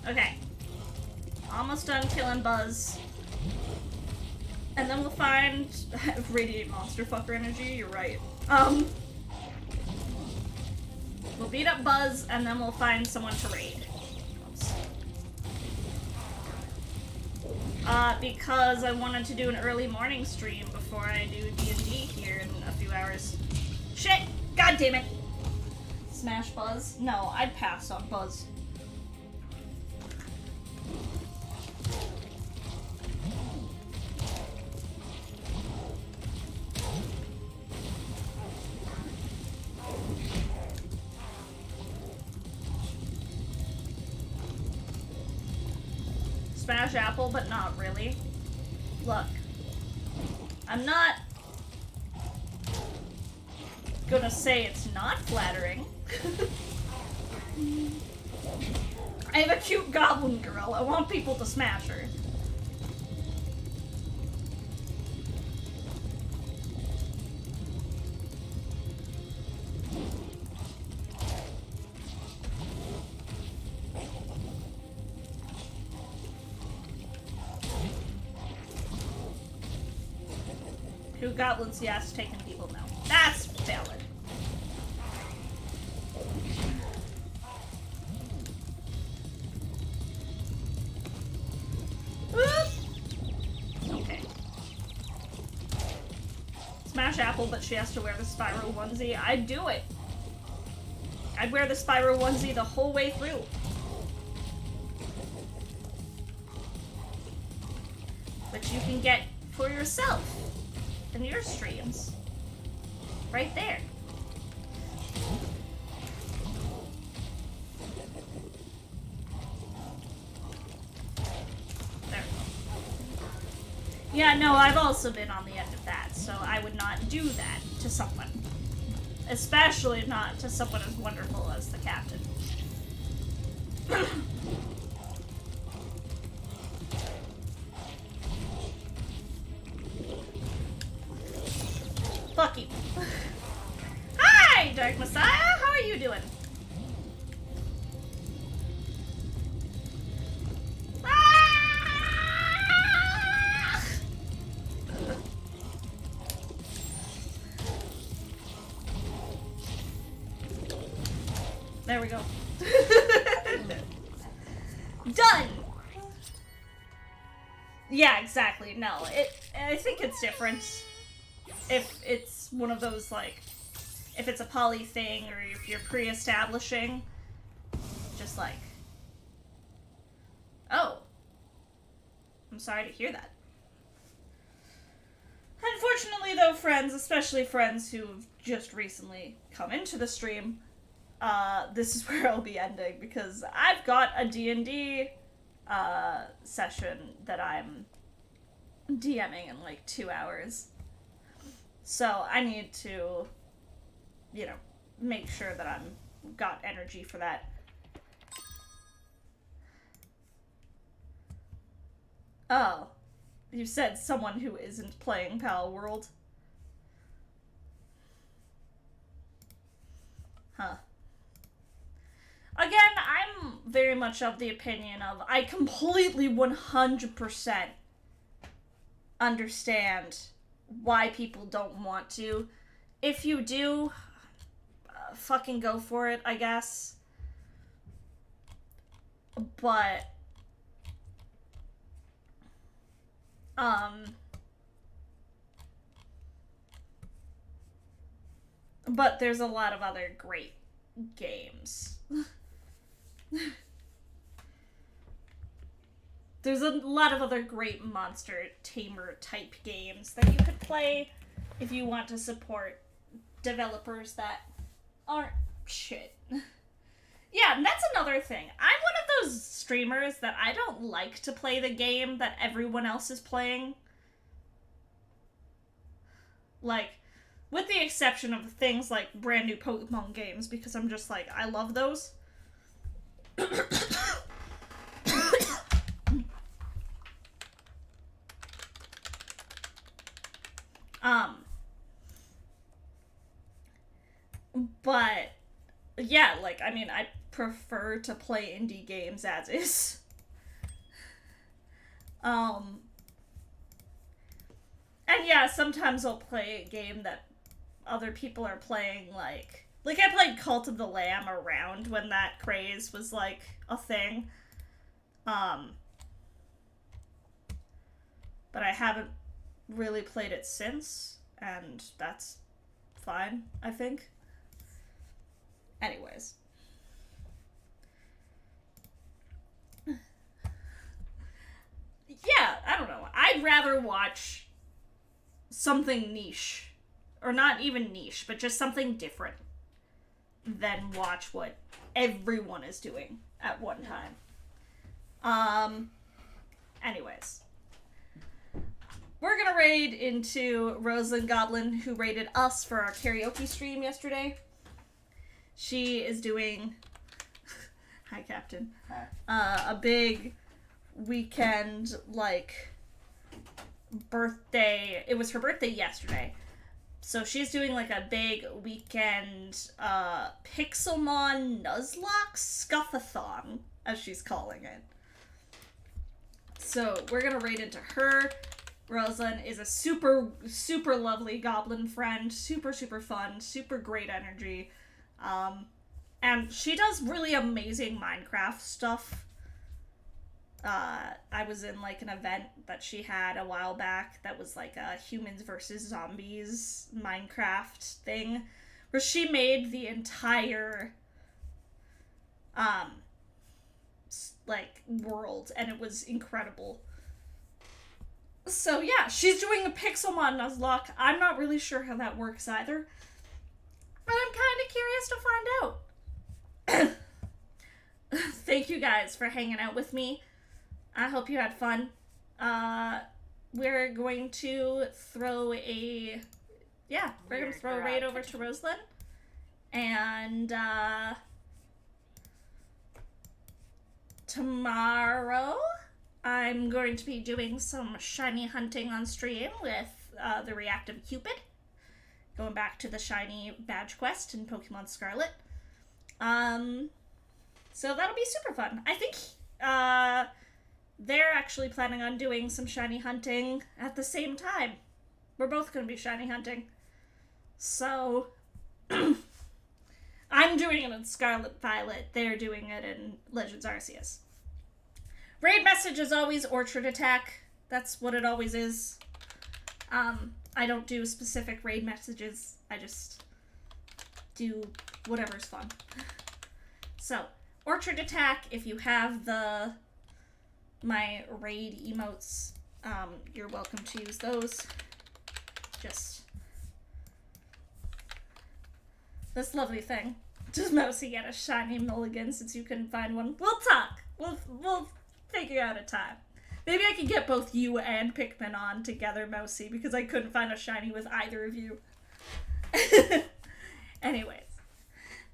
Okay. Almost done killing Buzz. And then we'll find radiate monster fucker energy, you're right. We'll beat up Buzz and then we'll find someone to raid. Oops. Because I wanted to do an early morning stream before I do D&D here in a few hours. Shit! God damn it! Smash Buzz? No, I'd pass on Buzz. Smash Apple, but not really. Look, I'm not gonna say it's not flattering. I have cute goblin girl. I want people to smash her. Cute goblins, yes. Taking people, no. That's valid. Okay. Smash Apple, but she has to wear the Spyro onesie. I'd do it. I'd wear the Spyro onesie the whole way through. Which you can get for yourself in your streams. Right there. Yeah, no, I've also been on the end of that, so I would not do that to someone. Especially not to someone as wonderful as the captain. Fuck you. Hi, Dark Messiah! How are you doing? There we go. Done! Yeah, exactly. No, I think it's different. If it's one of those, like, if it's a poly thing, or if you're pre-establishing, just like, oh, I'm sorry to hear that. Unfortunately, though, friends, especially friends who've just recently come into the stream, this is where I'll be ending, because I've got a D&D session that I'm DMing in like 2 hours. So I need to, you know, make sure that I'm got energy for that. Oh, you said someone who isn't playing Pal World. Huh. Again, I'm very much of the opinion of I completely 100% understand why people don't want to. If you do, fucking go for it, I guess. But, but there's a lot of other great games. There's a lot of other great monster tamer type games that you could play if you want to support developers that aren't shit. Yeah, and that's another thing. I'm one of those streamers that I don't like to play the game that everyone else is playing. Like, with the exception of things like brand new Pokemon games, because I'm just like, I love those. But, yeah, like, I mean, I prefer to play indie games as is. And yeah, sometimes I'll play a game that other people are playing, like I played Cult of the Lamb around when that craze was, like, a thing. But I haven't really played it since, and that's fine, I think. Anyways. Yeah, I don't know. I'd rather watch something niche. Or not even niche, but just something different than watch what everyone is doing at one time. Anyways. We're gonna raid into Rosalind Goblin, who raided us for our karaoke stream yesterday. She is doing... Hi, Captain. A big weekend, like, birthday. It was her birthday yesterday. So she's doing, like, a big weekend, Pixelmon Nuzlocke Scuff-a-thon, as she's calling it. So we're gonna raid into her. Rosalind is a super, super lovely goblin friend. Super, super fun. Super great energy. And she does really amazing Minecraft stuff. I was in, like, an event that she had a while back that was, like, a humans versus zombies Minecraft thing, where she made the entire, like, world, and it was incredible. So, yeah, she's doing a Pixelmon Nuzlocke. I'm not really sure how that works either, but I'm kind of curious to find out. Thank you guys for hanging out with me. I hope you had fun. We're going to throw a... Yeah, we're going to throw a raid over to Rosalind. And, tomorrow, I'm going to be doing some shiny hunting on stream with the Reactive Cupid. Going back to the shiny badge quest in Pokemon Scarlet. So that'll be super fun. I think, they're actually planning on doing some shiny hunting at the same time. We're both going to be shiny hunting. So, I'm doing it in Scarlet Violet. They're doing it in Legends Arceus. Raid message is always Orchard Attack. That's what it always is. I don't do specific raid messages. I just do whatever's fun. So, Orchard Attack, if you have my raid emotes, you're welcome to use those. Just this lovely thing. Does Mousy get a shiny mulligan since you couldn't find one? We'll talk. We'll figure out a time. Maybe I can get both you and Pikmin on together, Mousy, because I couldn't find a shiny with either of you. Anyways.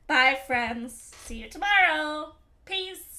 Bye, friends. See you tomorrow. Peace.